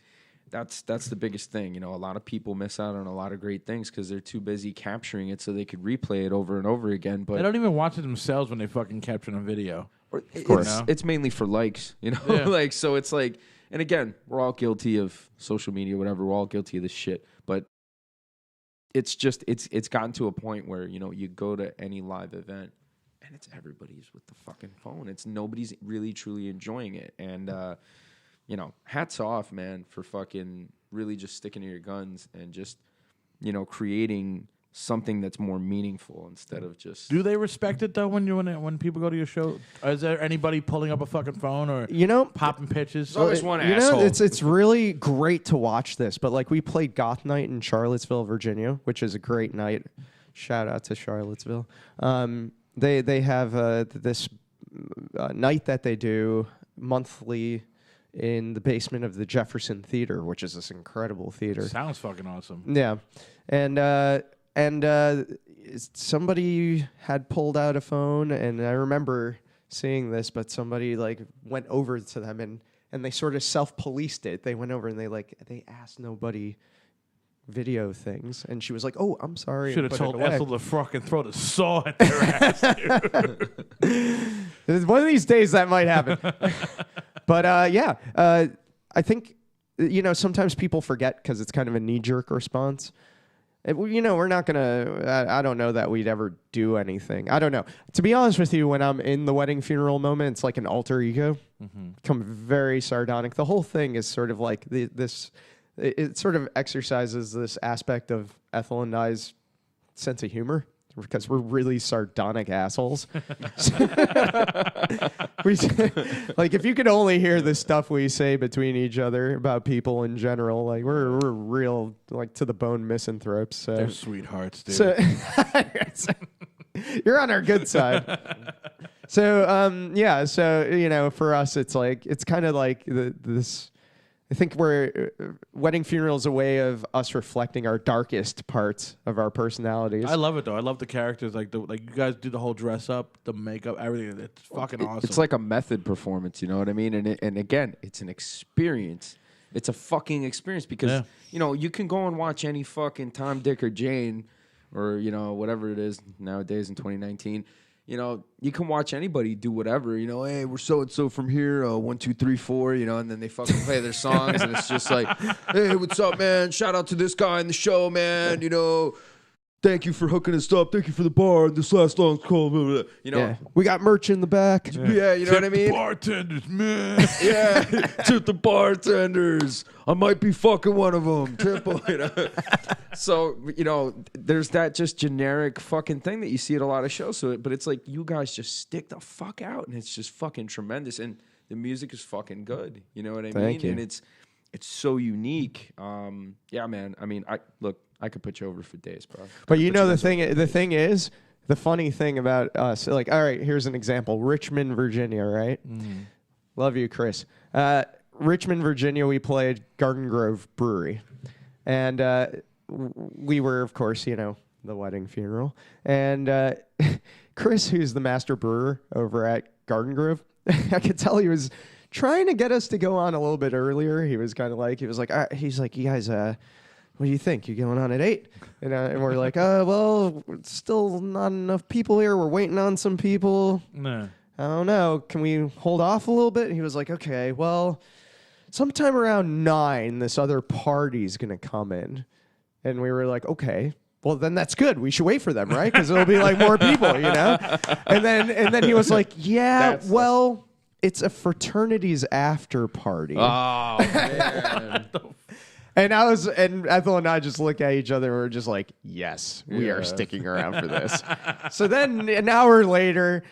C: That's the biggest thing. A lot of people miss out on a lot of great things because they're too busy capturing it so they could replay it over and over again. But
B: they don't even watch it themselves when they fucking capture it on video.
C: Of course, it's mainly for likes,
B: Yeah.
C: like, so it's like, and again, we're all guilty of social media, whatever. We're all guilty of this shit, but it's just, it's gotten to a point where, you go to any live event and it's everybody's with the fucking phone. It's nobody's really truly enjoying it. And, hats off, man, for fucking really just sticking to your guns and just, creating something that's more meaningful instead of just.
B: Do they respect it though when people go to your show? Is there anybody pulling up a fucking phone or popping pitches?
C: Always one asshole.
D: It's really great to watch this, but like we played Goth Night in Charlottesville, Virginia, which is a great night. Shout out to Charlottesville. They have this night that they do monthly in the basement of the Jefferson Theater, which is this incredible theater.
B: Sounds fucking awesome.
D: Yeah, and somebody had pulled out a phone, and I remember seeing this, but somebody like went over to them and they sort of self-policed it. They went over and they asked nobody video things, and she was like, "Oh, I'm sorry."
B: Should have told Ethel to fucking throw the saw at their ass. Dude.
D: One of these days that might happen. But I think sometimes people forget because it's kind of a knee-jerk response. We're not gonna. I don't know that we'd ever do anything. I don't know. To be honest with you, when I'm in the wedding funeral moment, it's like an alter ego. Become very sardonic. The whole thing is sort of like this. It sort of exercises this aspect of Ethel and I's sense of humor because we're really sardonic assholes. Like if you could only hear the stuff we say between each other about people in general, like we're real like to the bone misanthropes. So.
B: They're sweethearts, dude.
D: So you're on our good side. So for us it's like it's kind of like this. I think wedding funeral is a way of us reflecting our darkest parts of our personalities.
B: I love it though. I love the characters. Like you guys do the whole dress up, the makeup, everything. It's fucking awesome.
C: It's like a method performance, you know what I mean? And again, it's an experience. It's a fucking experience because you can go and watch any fucking Tom, Dick, or Jane, or whatever it is nowadays in 2019. You can watch anybody do whatever, hey, we're so-and-so from here, 1, 2, 3, 4, and then they fucking play their songs, and it's just like, hey, what's up, man? Shout out to this guy in the show, man, thank you for hooking us up, thank you for the bar, this last song's called, blah, blah, blah.
D: Yeah. We got merch in the back.
C: Yeah, you know what I mean?
B: Bartenders, man.
C: Yeah, tip the bartenders. I might be fucking one of them. Tip them, So, there's that just generic fucking thing that you see at a lot of shows. But it's like you guys just stick the fuck out, and it's just fucking tremendous. And the music is fucking good. You know what I mean?
D: Thank you.
C: And it's so unique. Yeah, man. I mean, I could put you over for days, bro.
D: But the funny thing about us, like, all right, here's an example. Richmond, Virginia, right? Love you, Chris. Richmond, Virginia, we played Garden Grove Brewery. And we were, of course, the wedding funeral. And Chris, who's the master brewer over at Garden Grove, I could tell he was trying to get us to go on a little bit earlier. He was kind of like, you guys, what do you think? You going on at 8? And we're like, well, still not enough people here. We're waiting on some people.
B: Nah.
D: I don't know. Can we hold off a little bit? And he was like, okay, well, sometime around 9, this other party's going to come in. And we were like, okay. well, then that's good. We should wait for them, right? Because it'll be like more people, you know? And then he was like, yeah, well, it's a fraternity's after party.
C: Oh, man.
D: And Ethel and I just look at each other and we're just like, yes, we are sticking around for this. So then an hour later,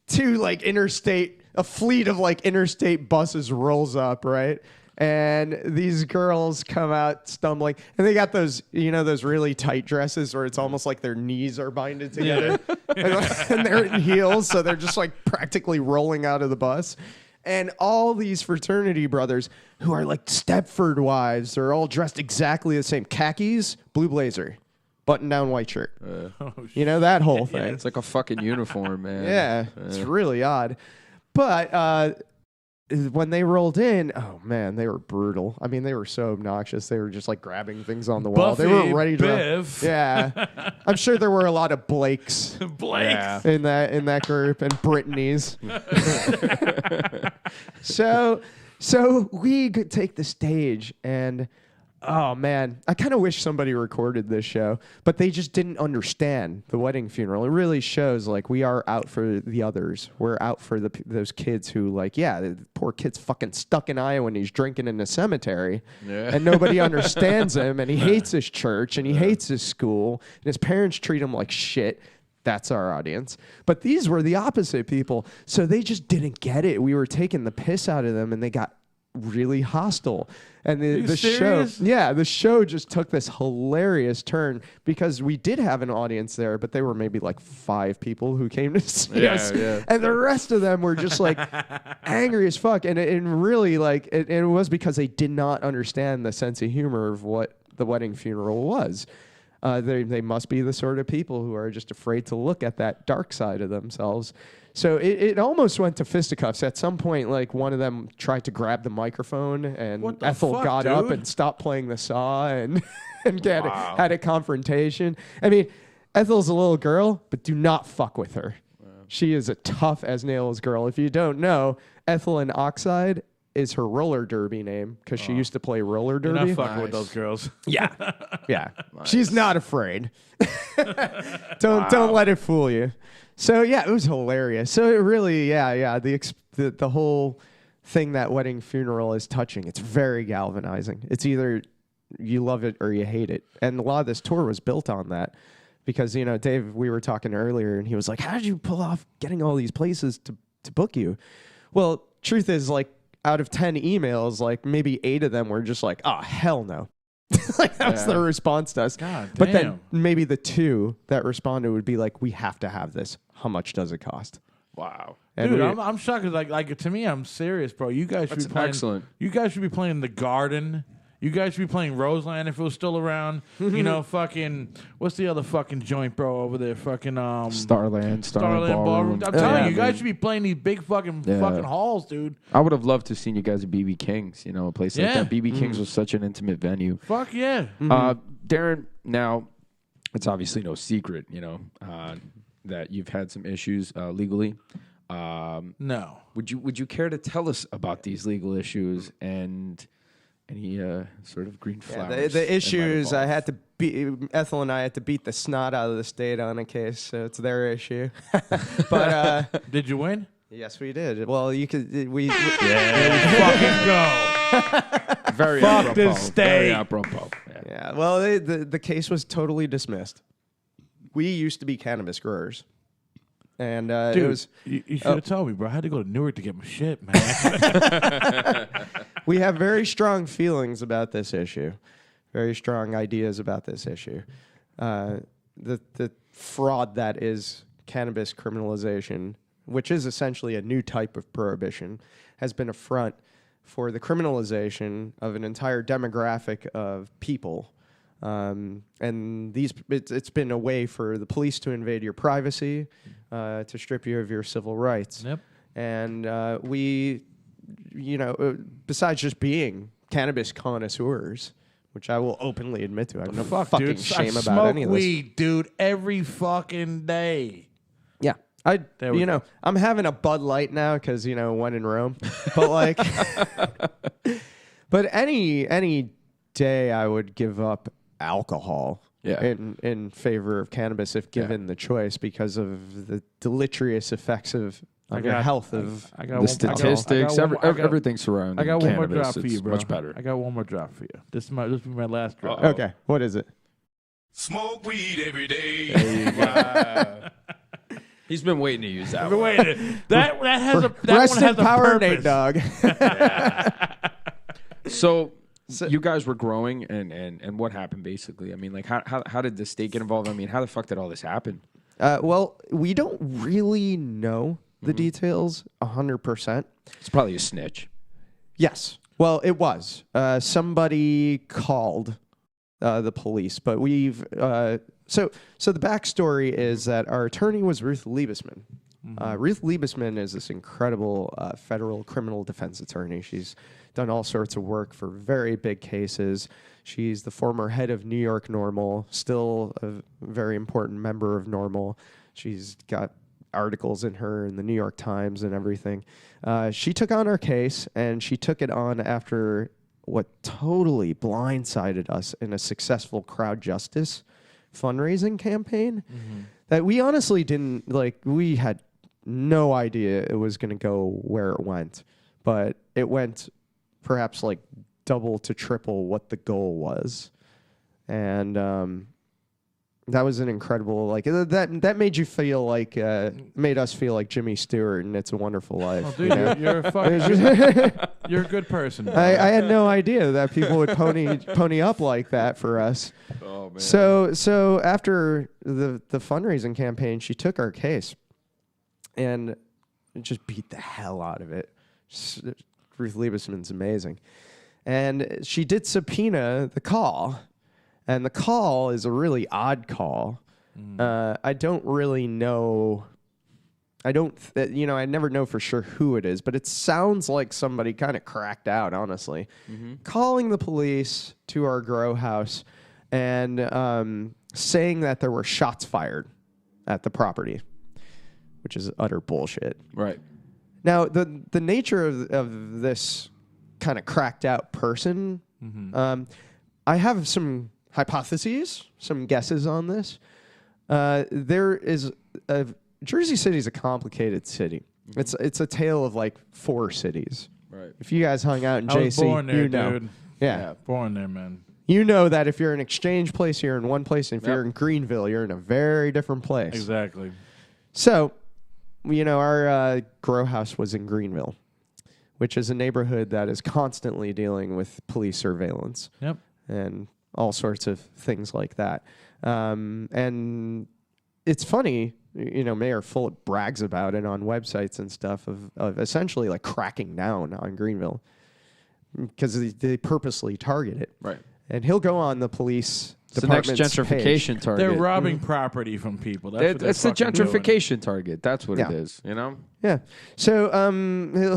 D: a fleet of like interstate buses rolls up, right? And these girls come out stumbling, and they got those, those really tight dresses where it's almost like their knees are binded together, and they're in heels, so they're just like practically rolling out of the bus. And all these fraternity brothers who are like Stepford wives, they're all dressed exactly the same. Khakis, blue blazer, button-down white shirt. That whole thing.
C: It's like a fucking uniform, man.
D: Yeah, it's really odd. But when they rolled in, oh man, they were brutal. I mean, they were so obnoxious. They were just like grabbing things on the wall.
B: Buffy,
D: they were ready to.
B: Biff.
D: Yeah, I'm sure there were a lot of Blakes
B: Blake.
D: in that group and Brittany's. So we could take the stage and. Oh, man. I kind of wish somebody recorded this show, but they just didn't understand the wedding funeral. It really shows, like, we are out for the others. We're out for those kids who, like, the poor kid's fucking stuck in Iowa and he's drinking in a cemetery, and nobody understands him, and he hates his church, and he hates his school, and his parents treat him like shit. That's our audience. But these were the opposite people, so they just didn't get it. We were taking the piss out of them, and they got really hostile. And the show just took this hilarious turn because we did have an audience there, but they were maybe like 5 people who came to see us. And the rest of them were just like angry as fuck. And it really like it was because they did not understand the sense of humor of what the wedding funeral was. They must be the sort of people who are just afraid to look at that dark side of themselves. So it almost went to fisticuffs. At some point, like one of them tried to grab the microphone, and Ethel got up and stopped playing the saw and had a confrontation. I mean, Ethel's a little girl, but do not fuck with her. Wow. She is a tough as nails girl. If you don't know, Ethel and Oxide is her roller derby name because she used to play roller derby.
B: You're not fucking with those girls.
D: Yeah. Nice. She's not afraid. Don't let it fool you. So it was hilarious. So it really, the whole thing, that wedding funeral is touching. It's very galvanizing. It's either you love it or you hate it. And a lot of this tour was built on that because, Dave, we were talking earlier and he was like, how did you pull off getting all these places to book you? Well, truth is, like, out of 10 emails, like maybe 8 of them were just like, oh, hell no. Like that's the response to us.
B: God
D: but
B: damn.
D: then maybe the 2 that responded would be like, we have to have this. How much does it cost?
C: Wow.
D: And
B: Dude, I'm shocked. Like to me, I'm serious, bro. You guys should be playing.
C: Excellent.
B: You guys should be playing The Garden. You guys should be playing Roseland if it was still around. Fucking what's the other fucking joint, bro, over there? Fucking
C: Starland
B: Ballroom. I'm telling you, you guys should be playing these big fucking halls, dude.
C: I would have loved to have seen you guys at BB King's, a place like that. BB King's was such an intimate venue.
B: Fuck yeah.
C: Darren, now it's obviously no secret, that you've had some issues legally.
B: No.
C: Would you care to tell us about these legal issues and any sort of green flowers?
D: The issues, I had to Ethel and I had to beat the snot out of the state on a case, so it's their issue. But
B: did you win?
D: Yes, we did. Well, you could. We
B: fucking go.
C: Very
B: fuck
C: apropos.
B: this state.
C: Very apropos.
D: Yeah. Well, the case was totally dismissed. We used to be cannabis growers. And
B: dude,
D: it was.
B: You should have told me, bro. I had to go to Newark to get my shit, man.
D: We have very strong feelings about this issue, very strong ideas about this issue. The fraud that is cannabis criminalization, which is essentially a new type of prohibition, has been a front for the criminalization of an entire demographic of people. And it's been a way for the police to invade your privacy, to strip you of your civil rights.
B: Yep.
D: And we, besides just being cannabis connoisseurs, which I will openly admit to, I have no fucking
B: dude,
D: shame
B: I
D: about any of this.
B: smoke weed, dude, every fucking day.
D: Yeah. I'm having a Bud Light now because, when in Rome. But like, but any day I would give up alcohol in favor of cannabis if given the choice because of the deleterious effects on your health
C: The statistics, everything surrounding
B: I got one more
C: cannabis.
B: drop for you,
C: It's
B: bro.
C: much better.
B: I got one more drop for you. This will be my last drop.
D: Okay, what is it?
F: Smoke weed every day.
C: He's been waiting to use that.
B: But wait, that has a that
D: Rest
B: one has
D: in power,
B: a purpose.
D: Nate Dogg.
C: So you guys were growing, and what happened basically? I mean, like how did the state get involved? I mean, how the fuck did all this happen?
D: Well, we don't really know the details 100%.
C: It's probably a snitch.
D: Yes. Well, it was. Somebody called the police, but we've so the backstory is that our attorney was Ruth Liebesman. Ruth Liebesman is this incredible federal criminal defense attorney. She's done all sorts of work for very big cases. She's the former head of New York NORML, still a very important member of NORML. She's got articles in the New York Times and everything. She took on our case, and she took it on after what totally blindsided us in a successful crowd justice fundraising campaign that we honestly didn't like. We had no idea it was going to go where it went, but it went perhaps like double to triple what the goal was. And that was an incredible, like, that made you feel like, made us feel like Jimmy Stewart and It's a Wonderful Life.
B: Oh, dude, you're a fucking, you're a good person.
D: I had no idea that people would pony up like that for us.
C: Oh man.
D: So after the fundraising campaign, she took our case and just beat the hell out of it. Ruth Liebesman's amazing. And she did subpoena the call. And the call is a really odd call. I don't really know. I never know for sure who it is, but it sounds like somebody kind of cracked out, honestly. Calling the police to our grow house and saying that there were shots fired at the property, which is utter bullshit.
C: Right.
D: Now, the nature of this kind of cracked out person, I have some hypotheses, some guesses on this. Jersey City is a complicated city. It's a tale of like 4 cities.
C: Right.
D: If you guys hung out in
B: I was
D: JC,
B: born there,
D: you know.
B: dude.
D: Yeah.
B: Born there, man.
D: You know that if you're in Exchange Place, you're in one place, and if you're in Greenville, you're in a very different place.
B: Exactly.
D: So, our grow house was in Greenville, which is a neighborhood that is constantly dealing with police surveillance.
B: Yep.
D: And all sorts of things like that. And it's funny, Mayor Fullett brags about it on websites and stuff of essentially like cracking down on Greenville because they purposely target it.
C: Right.
D: And he'll go on the police
C: It's the next
D: department's
C: gentrification
D: page.
C: target.
B: They're robbing property from people. That's what they're
C: It's the
B: fucking
C: gentrification target. That's what
D: Yeah.
C: it is,
D: Yeah. So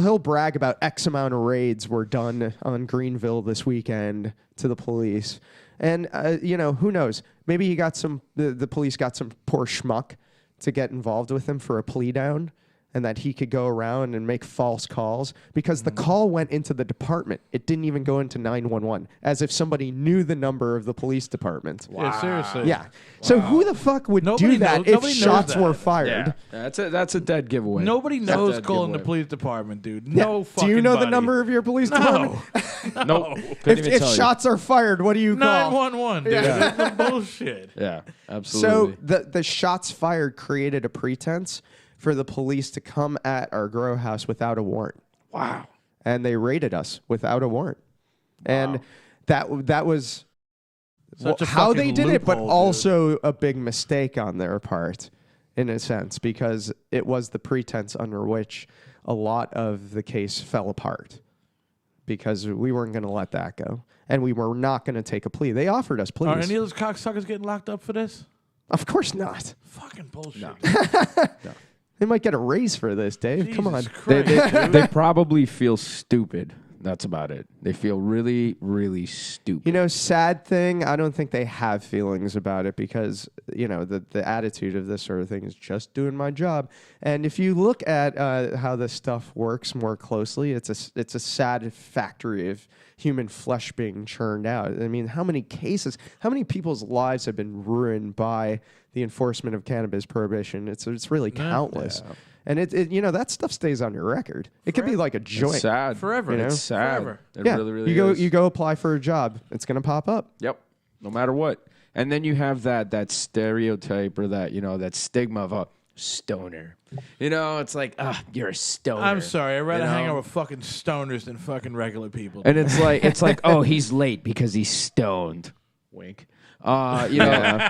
D: he'll brag about X amount of raids were done on Greenville this weekend to the police. And, who knows? Maybe he got the police got some poor schmuck to get involved with him for a plea down and that he could go around and make false calls because the call went into the department. It didn't even go into 911 as if somebody knew the number of the police department.
B: doing. Yeah, seriously.
D: Yeah. So who the fuck would
B: Nobody
D: do that
B: knows-
D: if
B: nobody knows
D: shots
B: that.
D: were fired?
C: That's a dead giveaway.
B: Nobody
C: That's a
B: knows
C: dead
B: calling the
C: giveaway.
B: police department, dude.
D: Yeah.
B: No
D: Do
B: fucking
D: you know the
B: body.
D: number of your police department?
B: No.
C: Nope. Couldn't even
D: If
C: tell you.
D: shots are fired, what do you call?
B: 911, dude. That's some bullshit.
C: Yeah, absolutely.
D: So the shots fired created a pretense for the police to come at our grow house without a warrant.
C: Wow.
D: And they raided us without a warrant. And that was
B: Such a
D: how
B: fucking
D: they did it, but
B: loophole, dude.
D: also a big mistake on their part, in a sense, because it was the pretense under which a lot of the case fell apart. Because we weren't going to let that go. And we were not going to take a plea. They offered us pleas.
B: Are any of those cocksuckers getting locked up for this?
D: Of course not.
B: Fucking bullshit.
D: They might get a raise for this, Dave. Come on.
B: Jesus Christ, dude.
C: They probably feel stupid That's about it. They feel really, really stupid.
D: You know, sad thing, I don't think they have feelings about it because, you know, the attitude of this sort of thing is just doing my job. And if you look at how this stuff works more closely, it's a sad factory of human flesh being churned out. I mean, how many people's lives have been ruined by the enforcement of cannabis prohibition? It's really countless. Yeah. And it you know, that stuff stays on your record. It could be like a joint.
C: It's sad.
B: Forever.
C: You know?
B: It's sad.
C: Forever. It
D: yeah.
C: really is.
D: You go apply for a job. It's going to pop up.
C: Yep. No matter what. And then you have that stereotype or that, you know, that stigma of a stoner. You know, it's like, you're a stoner.
B: I'm sorry. I'd rather hang out with fucking stoners than fucking regular people.
C: And it's like, oh, he's late because he's stoned. Wink. You know.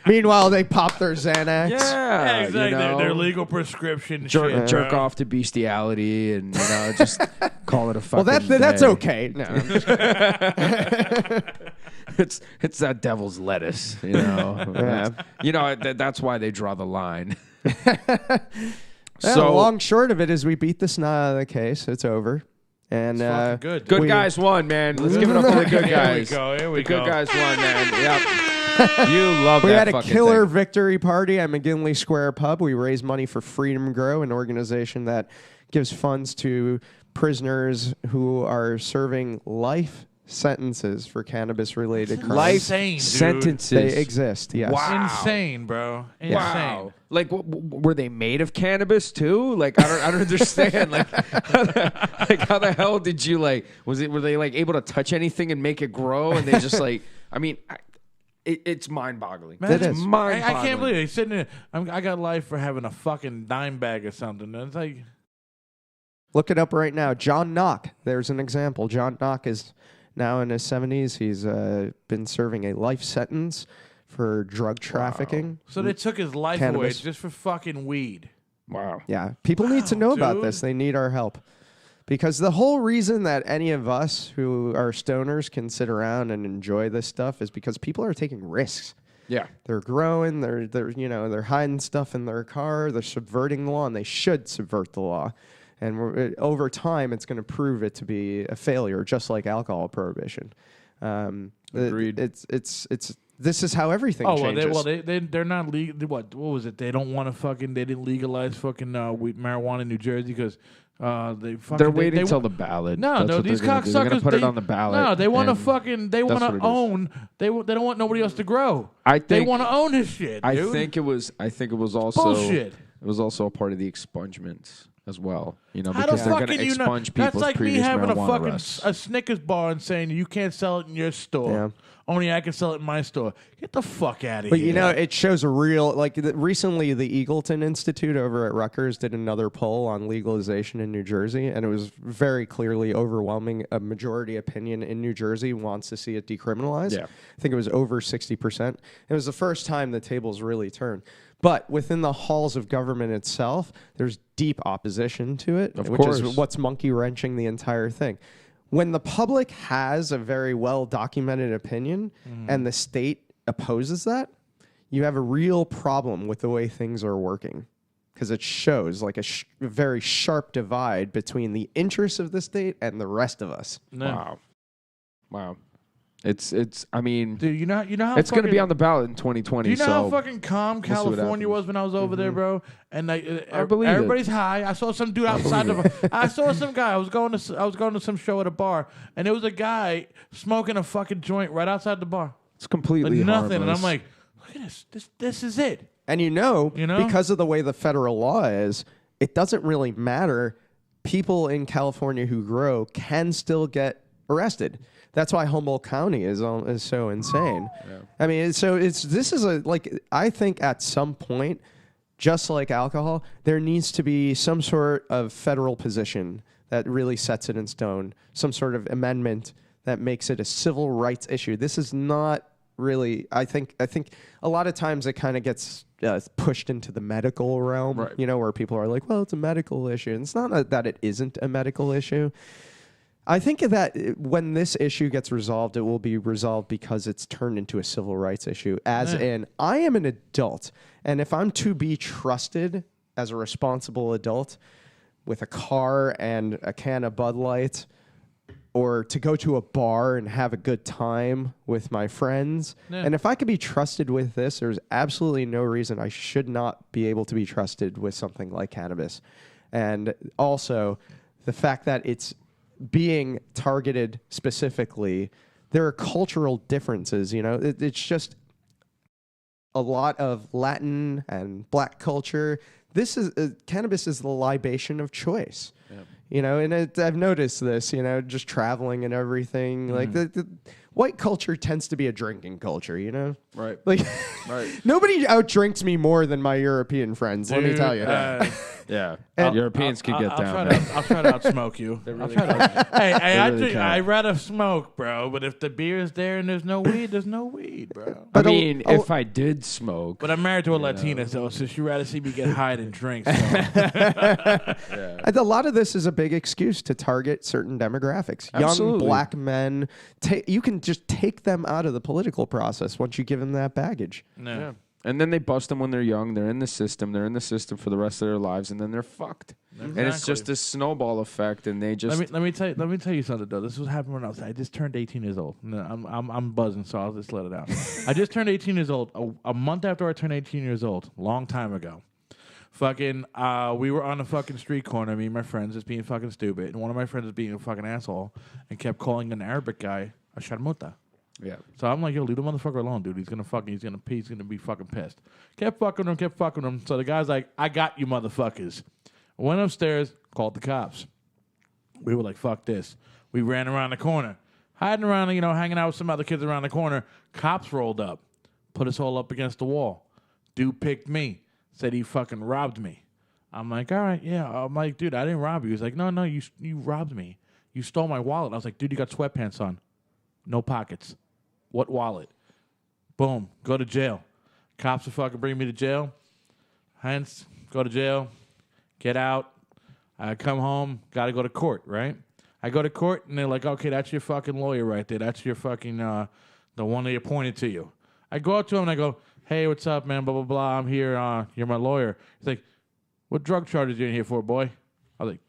D: Meanwhile, they pop their Xanax.
B: Yeah, exactly.
C: You know,
B: their legal prescription shit.
C: Jerk off to bestiality and, you know, just call it a fucking
D: that's
C: day.
D: okay. No, I'm just
C: it's that devil's lettuce, you know.
D: Yeah.
C: You know, that's why they draw the line.
D: So the long short of it is we beat the snot out of the case. It's over. And
B: good.
C: Good guys won, man. Let's give it up for the good guys.
B: Here we go.
C: Good guys won, man. Yep. You love
D: we
C: that
D: had a killer victory party at McGinley Square Pub. We raised money for Freedom Grow, an organization that gives funds to prisoners who are serving life sentences for cannabis-related crimes.
C: Life
B: Insane, dude.
C: sentences.
D: They exist, yes.
C: Wow.
B: Insane, bro. Insane.
C: Wow. Like, were they made of cannabis too? Like, I don't understand. Like, how the hell did you were they like able to touch anything and make it grow? And they just like, I mean, it's mind-boggling.
B: Man,
D: It is.
C: Mind-boggling.
B: I can't believe it. He's sitting there. I got life for having a fucking dime bag or something. And it's like,
D: Look it up right now. John Knock. There's an example. John Knock is now in his 70s. He's been serving a life sentence for drug trafficking.
B: so they took his life
D: Cannabis.
B: away just for fucking weed.
C: Wow.
D: Yeah. People need to know about
B: dude.
D: this. They need our help. Because the whole reason that any of us who are stoners can sit around and enjoy this stuff is because people are taking risks.
C: Yeah.
D: They're growing, they're hiding stuff in their car, they're subverting the law, and they should subvert the law. And over time, it's going to prove it to be a failure, just like alcohol prohibition.
C: Agreed.
D: This is how everything changes.
B: They're not legal. What was it? They don't want to fucking. They didn't legalize fucking marijuana in New Jersey because
C: they're waiting till the ballot.
B: No, these cocksuckers.
C: They're gonna put it on the ballot.
B: No, they want to fucking. They want to own. They don't want nobody else to grow. They want to own this shit.
C: I
B: dude.
C: think it was also
B: bullshit.
C: It was also a part of the expungements as well. You know,
B: How
C: because
B: the
C: they're
B: fuck
C: going to
B: can you know?
C: expunge people's
B: That's like me
C: previous
B: having a
C: marijuana
B: fucking
C: arrests.
B: a Snickers bar and saying you can't sell it in your store.
D: Yeah.
B: Only I can sell it in my store. Get the fuck out of
D: But
B: here.
D: you know, it shows a real recently the Eagleton Institute over at Rutgers did another poll on legalization in New Jersey, and it was very clearly overwhelming. A majority opinion in New Jersey wants to see it decriminalized.
C: Yeah.
D: I think it was over 60%. It was the first time the tables really turned. But within the halls of government itself, there's deep opposition to it, which
C: course.
D: is what's monkey wrenching the entire thing. When the public has a very well-documented opinion and the state opposes that, you have a real problem with the way things are working because it shows like a very sharp divide between the interests of the state and the rest of us.
B: No.
C: Wow. It's. I mean,
B: Dude, you know how
C: it's going to
B: fucking-
C: be on the ballot in 2020.
B: Do you know
C: so
B: how fucking calm
C: see what
B: California
C: happens.
B: was when I was over there, bro? And
C: I believe it.
B: everybody's high. I saw some dude outside of. I saw some guy. I was going to some show at a bar, and there was a guy smoking a fucking joint right outside the bar.
C: it's completely
B: Like nothing, and
C: harmless.
B: I'm like, look at this. This is it.
D: And you know,
B: know?
D: because of the way the federal law is, it doesn't really matter. People in California who grow can still get arrested. That's why Humboldt County is so insane. Yeah. I mean, I think at some point, just like alcohol, there needs to be some sort of federal position that really sets it in stone, some sort of amendment that makes it a civil rights issue. This is not really, I think a lot of times it kind of gets pushed into the medical realm,
C: Right.
D: you know, where people are like, well, it's a medical issue. And it's not that it isn't a medical issue. I think that when this issue gets resolved, it will be resolved because it's turned into a civil rights issue. As in, I am an adult, and if I'm to be trusted as a responsible adult, with a car and a can of Bud Light, or to go to a bar and have a good time with my friends.
B: Yeah.
D: And if I could be trusted with this, there's absolutely no reason I should not be able to be trusted with something like cannabis. And also, the fact that it's being targeted specifically, there are cultural differences, you know. It's just a lot of Latin and black culture. This is cannabis is the libation of choice. Yep. You know, and I've noticed this, you know, just traveling and everything. Like the white culture tends to be a drinking culture, you know?
C: Right.
D: Like,
C: Right.
D: nobody outdrinks me more than my European friends, let me tell you.
C: Yeah.
D: And-
C: Europeans could get down.
B: I'll try to outsmoke you. I'd rather smoke, bro. But if the beer is there and there's no weed, there's no weed, bro.
C: I mean, if I did smoke.
B: But I'm married to a Latina, so she'd rather see me get high than drink. So.
D: A lot of this is a big excuse to target certain demographics.
C: Absolutely.
D: Young black men, you can just take them out of the political process once you give them that baggage.
B: No.
C: Yeah. And then they bust them when they're young. They're in the system. They're in the system for the rest of their lives, and then they're fucked.
B: Exactly.
C: And it's just a snowball effect. And they just
B: let me tell you something though. This was happening when I just turned 18 years old. No, I'm buzzing, so I'll just let it out. I just turned 18 years old. A month after I turned 18 years old, long time ago. Fucking, we were on a fucking street corner. Me and my friends just being fucking stupid, and one of my friends was being a fucking asshole and kept calling an Arabic guy a sharmuta.
C: yeah.
B: So I'm like, yo, leave the motherfucker alone, dude. He's gonna be fucking pissed. Kept fucking him. So the guy's like, I got you motherfuckers. Went upstairs, called the cops. We were like, fuck this. We ran around the corner, hiding around, you know, hanging out with some other kids around the corner. Cops rolled up, put us all up against the wall. Dude picked me, said he fucking robbed me. I'm like, all right, yeah. I'm like, dude, I didn't rob you. He's like, no, you robbed me. You stole my wallet. I was like, dude, you got sweatpants on. No pockets. What wallet? Boom. Go to jail. Cops will fucking bring me to jail. Hence, go to jail. Get out. I come home. Got to go to court, right? I go to court, and they're like, okay, that's your fucking lawyer right there. That's your fucking, the one they appointed to you. I go up to him, and I go, hey, what's up, man? Blah, blah, blah. I'm here. You're my lawyer. He's like, what drug charges are you in here for, boy? I was like,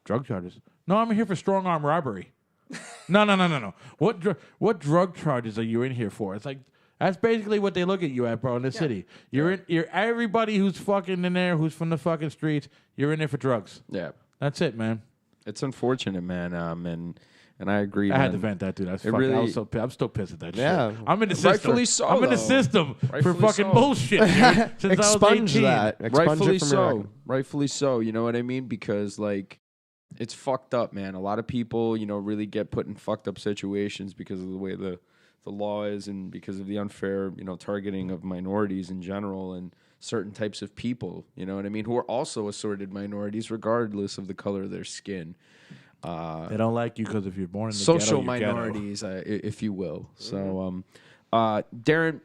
B: drug charges? No, I'm here for strong arm robbery. No. What drug charges are you in here for? It's like, that's basically what they look at you at, bro, in the city. You're everybody who's fucking in there, who's from the fucking streets, you're in there for drugs.
C: Yeah.
B: That's it, man.
C: It's unfortunate, man. And I agree,
B: I
C: man.
B: had to vent that, dude. I'm still pissed at that shit. I'm in the system.
C: Rightfully so,
B: I'm in the
C: though.
B: system for
C: Rightfully
B: fucking
C: so.
B: bullshit, dude. Since
D: Expunge
B: I was 18.
D: that. Expunge
C: Rightfully
D: it from your
C: so.
D: record.
C: Rightfully so. You know what I mean? Because, like, it's fucked up, man. A lot of people, you know, really get put in fucked up situations because of the way the law is and because of the unfair, you know, targeting of minorities in general and certain types of people, you know what I mean, who are also assorted minorities regardless of the color of their skin.
B: They don't like you because if you're born in the
C: Social
B: ghetto, you're
C: minorities, if you will. So, Darren,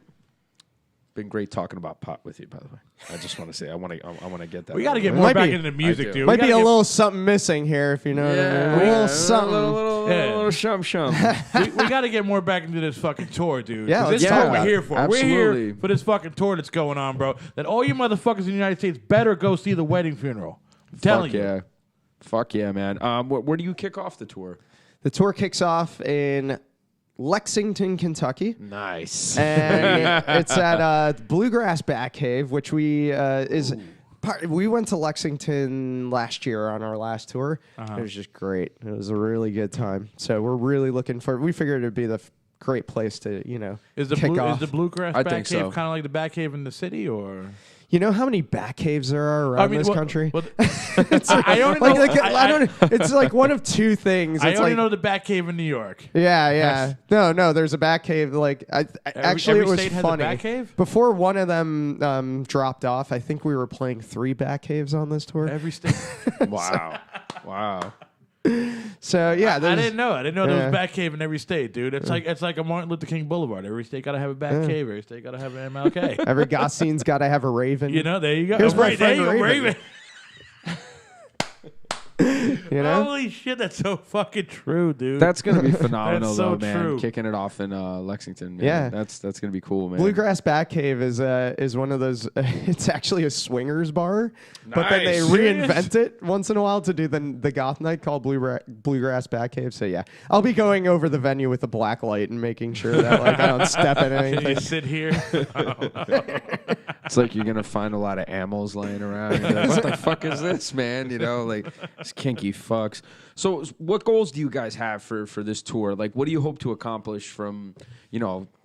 C: been great talking about pot with you, by the way. I just want to say, I want to get that.
B: We got to get
D: Might
B: more back
D: be-
B: into the music,
C: do.
B: dude.
D: Might
B: We
D: be a
B: gotta
D: little something missing here, if you know what I mean. A little something.
C: little shum.
B: we got to get more back into this fucking tour, dude.
D: Yeah,
B: 'Cause this is
D: let's
B: what
D: do
B: we're
D: that.
B: here for.
C: Absolutely.
B: We're here for this fucking tour that's going on, bro. That all you motherfuckers in the United States better go see the wedding funeral. I'm telling you.
C: Fuck yeah, man. Where do you kick off the tour?
D: The tour kicks off in Lexington, Kentucky.
C: Nice.
D: And it's at Bluegrass Bat Cave, which we went to Lexington last year on our last tour. It was just great. It was a really good time. So we're really looking for. We figured it'd be the great place to kick off.
B: Is the Bluegrass
C: I
B: Bat
C: think
B: Cave
C: so.
B: kind of like the Bat Cave in the city, or?
D: You know how many bat caves there are around this country?
B: It's I only know.
D: I don't. It's like one of two things.
B: I
D: It's
B: only
D: like,
B: know the Bat Cave in New York.
D: Yeah. No. There's a bat cave. Like, actually,
B: every
D: it was
B: state has a
D: funny.
B: bat cave?
D: Before one of them dropped off, I think we were playing 3 bat caves on this tour.
B: Every state.
C: Wow.
D: So yeah,
B: I didn't know. I didn't know there was
D: Yeah.
B: a Bat Cave in every state, dude. It's like a Martin Luther King Boulevard. Every state got to have a Bat Cave. Every state got to have an MLK.
D: every Gossine's got to have a raven.
B: You know, there you go.
D: Here's my
B: right there,
D: friend
B: you go,
D: Raven.
B: Raven.
D: You know?
B: Holy shit, that's so fucking true, dude.
C: That's gonna be phenomenal,
B: That's so
C: though, man.
B: true.
C: Kicking it off in Lexington, man.
D: Yeah.
C: That's gonna be cool, man.
D: Bluegrass Batcave is one of those. It's actually a swingers bar, but then they
B: Nice.
D: reinvent it once in a while to do the goth night called Bluegrass Batcave. So yeah, I'll be going over the venue with a black light and making sure that like I don't step in
B: Can you
D: anything.
B: sit here?
C: It's like you're gonna find a lot of ammos laying around. You're like, what the fuck is this, man? You know, like it's kinky fucks. So, what goals do you guys have for this tour? Like, what do you hope to accomplish from,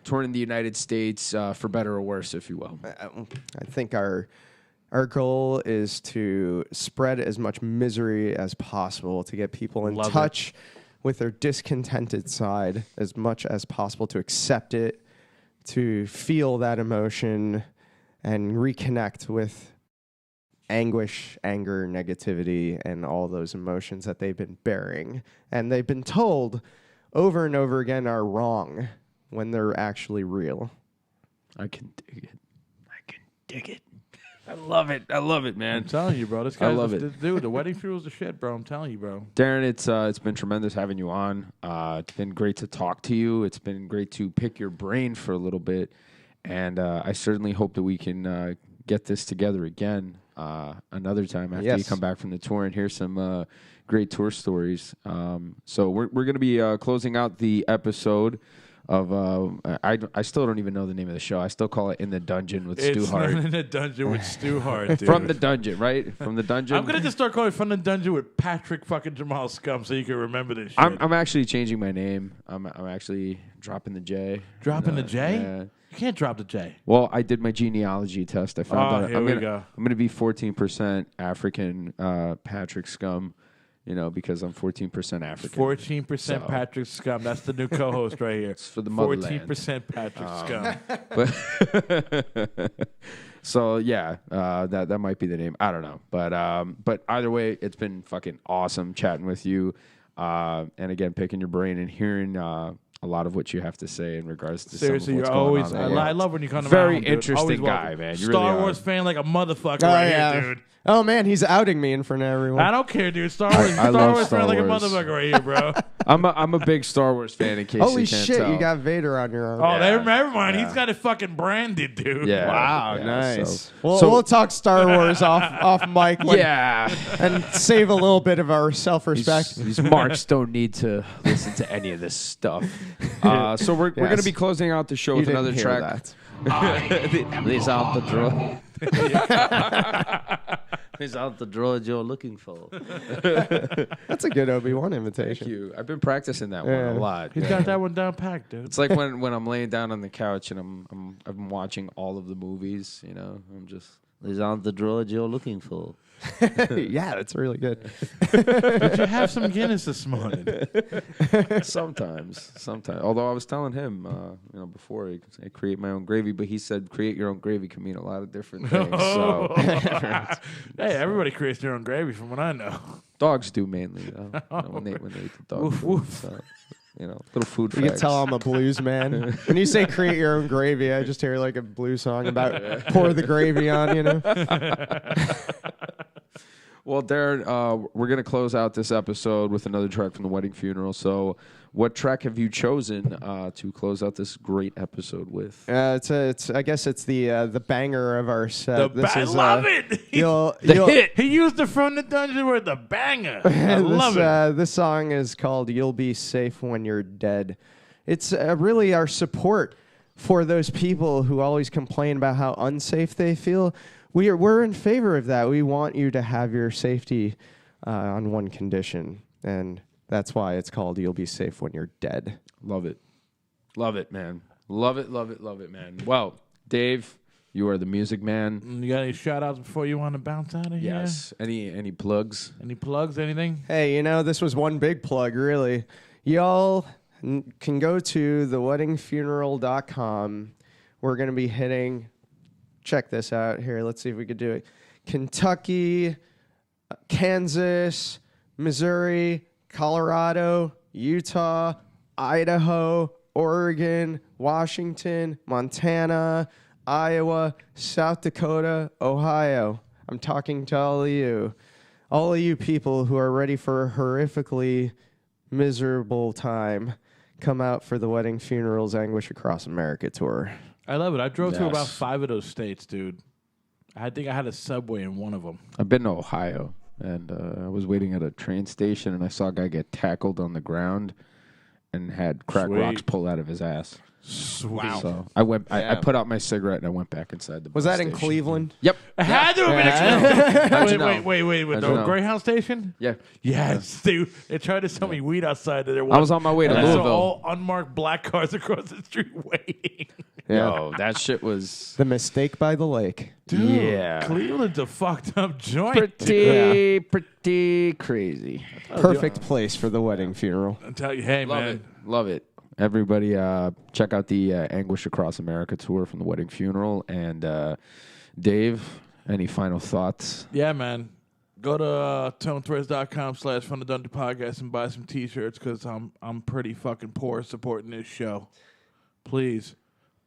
C: touring the United States, for better or worse, if you will?
D: I think our goal is to spread as much misery as possible to get people in
B: Love
D: touch with their discontented side as much as possible, to accept it, to feel that emotion, and reconnect with anguish, anger, negativity, and all those emotions that they've been bearing. And they've been told over and over again are wrong when they're actually real.
C: I can dig it. I love it. I love it, man.
B: I'm telling you, bro. This
C: I
B: guy's
C: love it.
B: Dude, the wedding funeral's the shit, bro. I'm telling you, bro.
C: Darren, it's been tremendous having you on. It's been great to talk to you. It's been great to pick your brain for a little bit, and I certainly hope that we can get this together again another time after you come back from the tour and hear some great tour stories. So we're going to be closing out the episode of I still don't even know the name of the show. I still call it In the Dungeon with Stu
B: It's
C: Hart.
B: not In the Dungeon with Stu Hart, dude.
C: From the Dungeon, right? From the Dungeon.
B: I'm gonna just start calling it From the Dungeon with Patrick fucking Jamal Scum, so you can remember this shit.
C: I'm actually changing my name. I'm actually dropping the J.
B: Dropping the J?
C: Yeah.
B: You can't drop the J.
C: Well, I did my genealogy test. I found out
B: here we go.
C: I'm gonna be 14% African, Patrick Scum. Because I'm 14% African.
B: 14%
C: So-
B: Patrick Scum. That's the new co-host right here.
C: for the motherland.
B: 14% Patrick Scum.
C: But so yeah, that might be the name. I don't know, but either way, it's been fucking awesome chatting with you, and again picking your brain and hearing a lot of what you have to say in regards to
B: Seriously,
C: some of what's
B: you're
C: going
B: always.
C: on in the
B: I
C: world.
B: love when you come to
C: Very
B: my home, dude.
C: interesting
B: Always
C: guy,
B: welcome.
C: man. You
B: Star
C: really
B: Wars
C: are.
B: fan like a motherfucker right here, dude.
D: Oh man, he's outing me in front of everyone.
B: I don't care, dude. Star Wars,
C: I
B: Star
C: love
B: Wars
C: Star
B: fan like a
C: Wars.
B: motherfucker right here, bro.
C: I'm a big Star Wars fan. In case
D: Holy
C: you can't
D: shit,
C: tell.
D: you got Vader on your arm.
B: Oh,
C: Yeah.
B: never mind.
C: Yeah.
B: He's got it fucking branded, dude.
C: Yeah.
D: Wow,
C: Yeah,
D: nice.
C: so-
D: We'll talk Star Wars off mic
C: Yeah.
D: and save a little bit of our self-respect.
C: These marks don't need to listen to any of this stuff. So we're going to be closing out the show
D: You
C: with
D: didn't
C: another
D: hear
C: track.
D: that.
C: These aren't the draw.
G: These aren't the droids you're looking for.
D: That's a good Obi-Wan invitation.
C: Thank you. I've been practicing that one
D: Yeah.
C: a lot.
B: He's got that one down packed, dude.
C: It's like when I'm laying down on the couch and I'm watching all of the movies. I'm just
G: These aren't the droids you're looking for.
D: Yeah, that's really good.
B: Did you have some Guinness this morning?
C: sometimes. Although I was telling him, before I create my own gravy, but he said create your own gravy can mean a lot of different things. So
B: Hey, everybody creates their own gravy, from what I know.
C: dogs do mainly though. When they eat the dog
B: Woof,
C: food.
B: woof.
C: So, little food.
D: You can
C: facts.
D: tell I'm a blues man. When you say create your own gravy, I just hear like a blues song about pour the gravy on,
C: Well, Darren, we're going to close out this episode with another track from the wedding funeral. So, what track have you chosen to close out this great episode with?
D: It's I guess it's the banger of our set.
B: I love it.
D: You'll,
B: He used the From the Dungeon word, the banger. I love it.
D: This song is called "You'll Be Safe When You're Dead." It's really our support for those people who always complain about how unsafe they feel. We're in favor of that. We want you to have your safety on one condition, and that's why it's called "You'll Be Safe When You're Dead."
C: Love it, man. Love it, man. Well, Dave, you are the music man.
B: You got any shout outs before you want to bounce out of here?
C: Yes. Any plugs?
B: Any plugs, anything?
D: Hey, this was one big plug, really. Y'all can go to theweddingfuneral.com. We're going to be hitting, check this out here. Let's see if we could do it. Kentucky, Kansas, Missouri, Colorado, Utah, Idaho, Oregon, Washington, Montana, Iowa, South Dakota, Ohio. I'm talking to all of you. all of you people who are ready for a horrifically miserable time, come out for the Wedding Funerals Anguish Across America Tour.
B: I love it. I drove to about
C: Yes.
B: 5 of those states, dude. I think I had a subway in one of them.
C: I've been to Ohio, and I was waiting at a train station, and I saw a guy get tackled on the ground and had crack
B: Sweet.
C: rocks pulled out of his ass.
B: Wow.
C: So I went. I
D: Yeah.
C: put out my cigarette and I went back inside the.
D: Was
C: bus
D: that in
C: station.
D: Cleveland?
C: Yep.
B: It had to have been
C: How'd you know?
B: Wait.
C: How'd
B: The
C: you know?
B: Greyhound station?
C: Yeah.
B: Yes, dude. They tried to sell me weed outside of there.
C: I was on my way to
B: and I saw
C: Louisville.
B: all unmarked black cars across the street waiting.
C: Yo, that shit was
D: The Mistake by the Lake.
B: Dude,
C: Yeah.
B: Cleveland's a fucked up joint.
C: pretty crazy.
D: Perfect place for the wedding funeral.
B: I tell you, hey,
C: Love
B: man.
C: it. Love it. Everybody, check out the Anguish Across America tour from the Wedding Funeral. And Dave, any final thoughts?
B: Yeah, man. Go to tonethreads.com/FunDungeon podcast and buy some T-shirts because I'm pretty fucking poor supporting this show. Please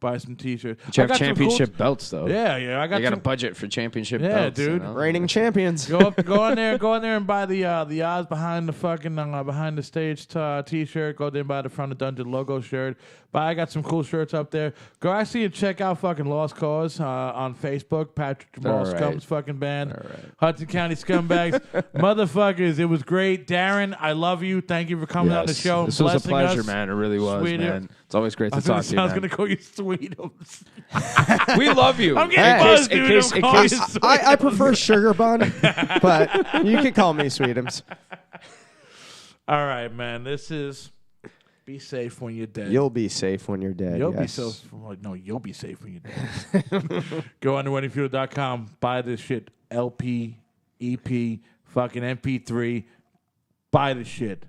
B: buy some T-shirts.
C: But you
B: I
C: have
B: got some
C: championship belts, though.
B: Yeah, I got
C: You got a
B: some.
C: budget for championship
B: Yeah,
C: belts.
B: dude.
C: You know?
D: Reigning champions.
B: Go in there, and buy the odds behind the fucking behind the stage T-shirt. Go there and buy the Front of Dungeon logo shirt. But I got some cool shirts up there. Go actually and check out fucking Lost Cause on Facebook. Patrick Jamal
C: All right.
B: Scum's fucking band.
C: All right.
B: Hudson County Scumbags, motherfuckers. It was great, Darren. I love you. Thank you for coming on the
C: Yes.
B: show. And
C: This was a
B: blessing
C: pleasure,
B: us.
C: man. It really was,
B: Sweet.
C: man. It's always great
B: I
C: to
B: was
C: talk to you,
B: I was
C: man.
B: gonna call you Sweetums.
C: We love you.
B: I'm getting buzzed,
C: in
B: dude.
C: case,
B: I'm
C: in
B: calling
C: case,
B: you Sweetums.
D: I prefer Sugar Bun, but you can call me Sweetums.
B: All right, man. This is be safe when you're dead.
D: You'll be safe when you're dead.
B: You'll
D: yes.
B: be no, you'll be safe when you're dead. Go on to weddingfuel.com, buy this shit. LP, EP, fucking MP3. Buy the shit.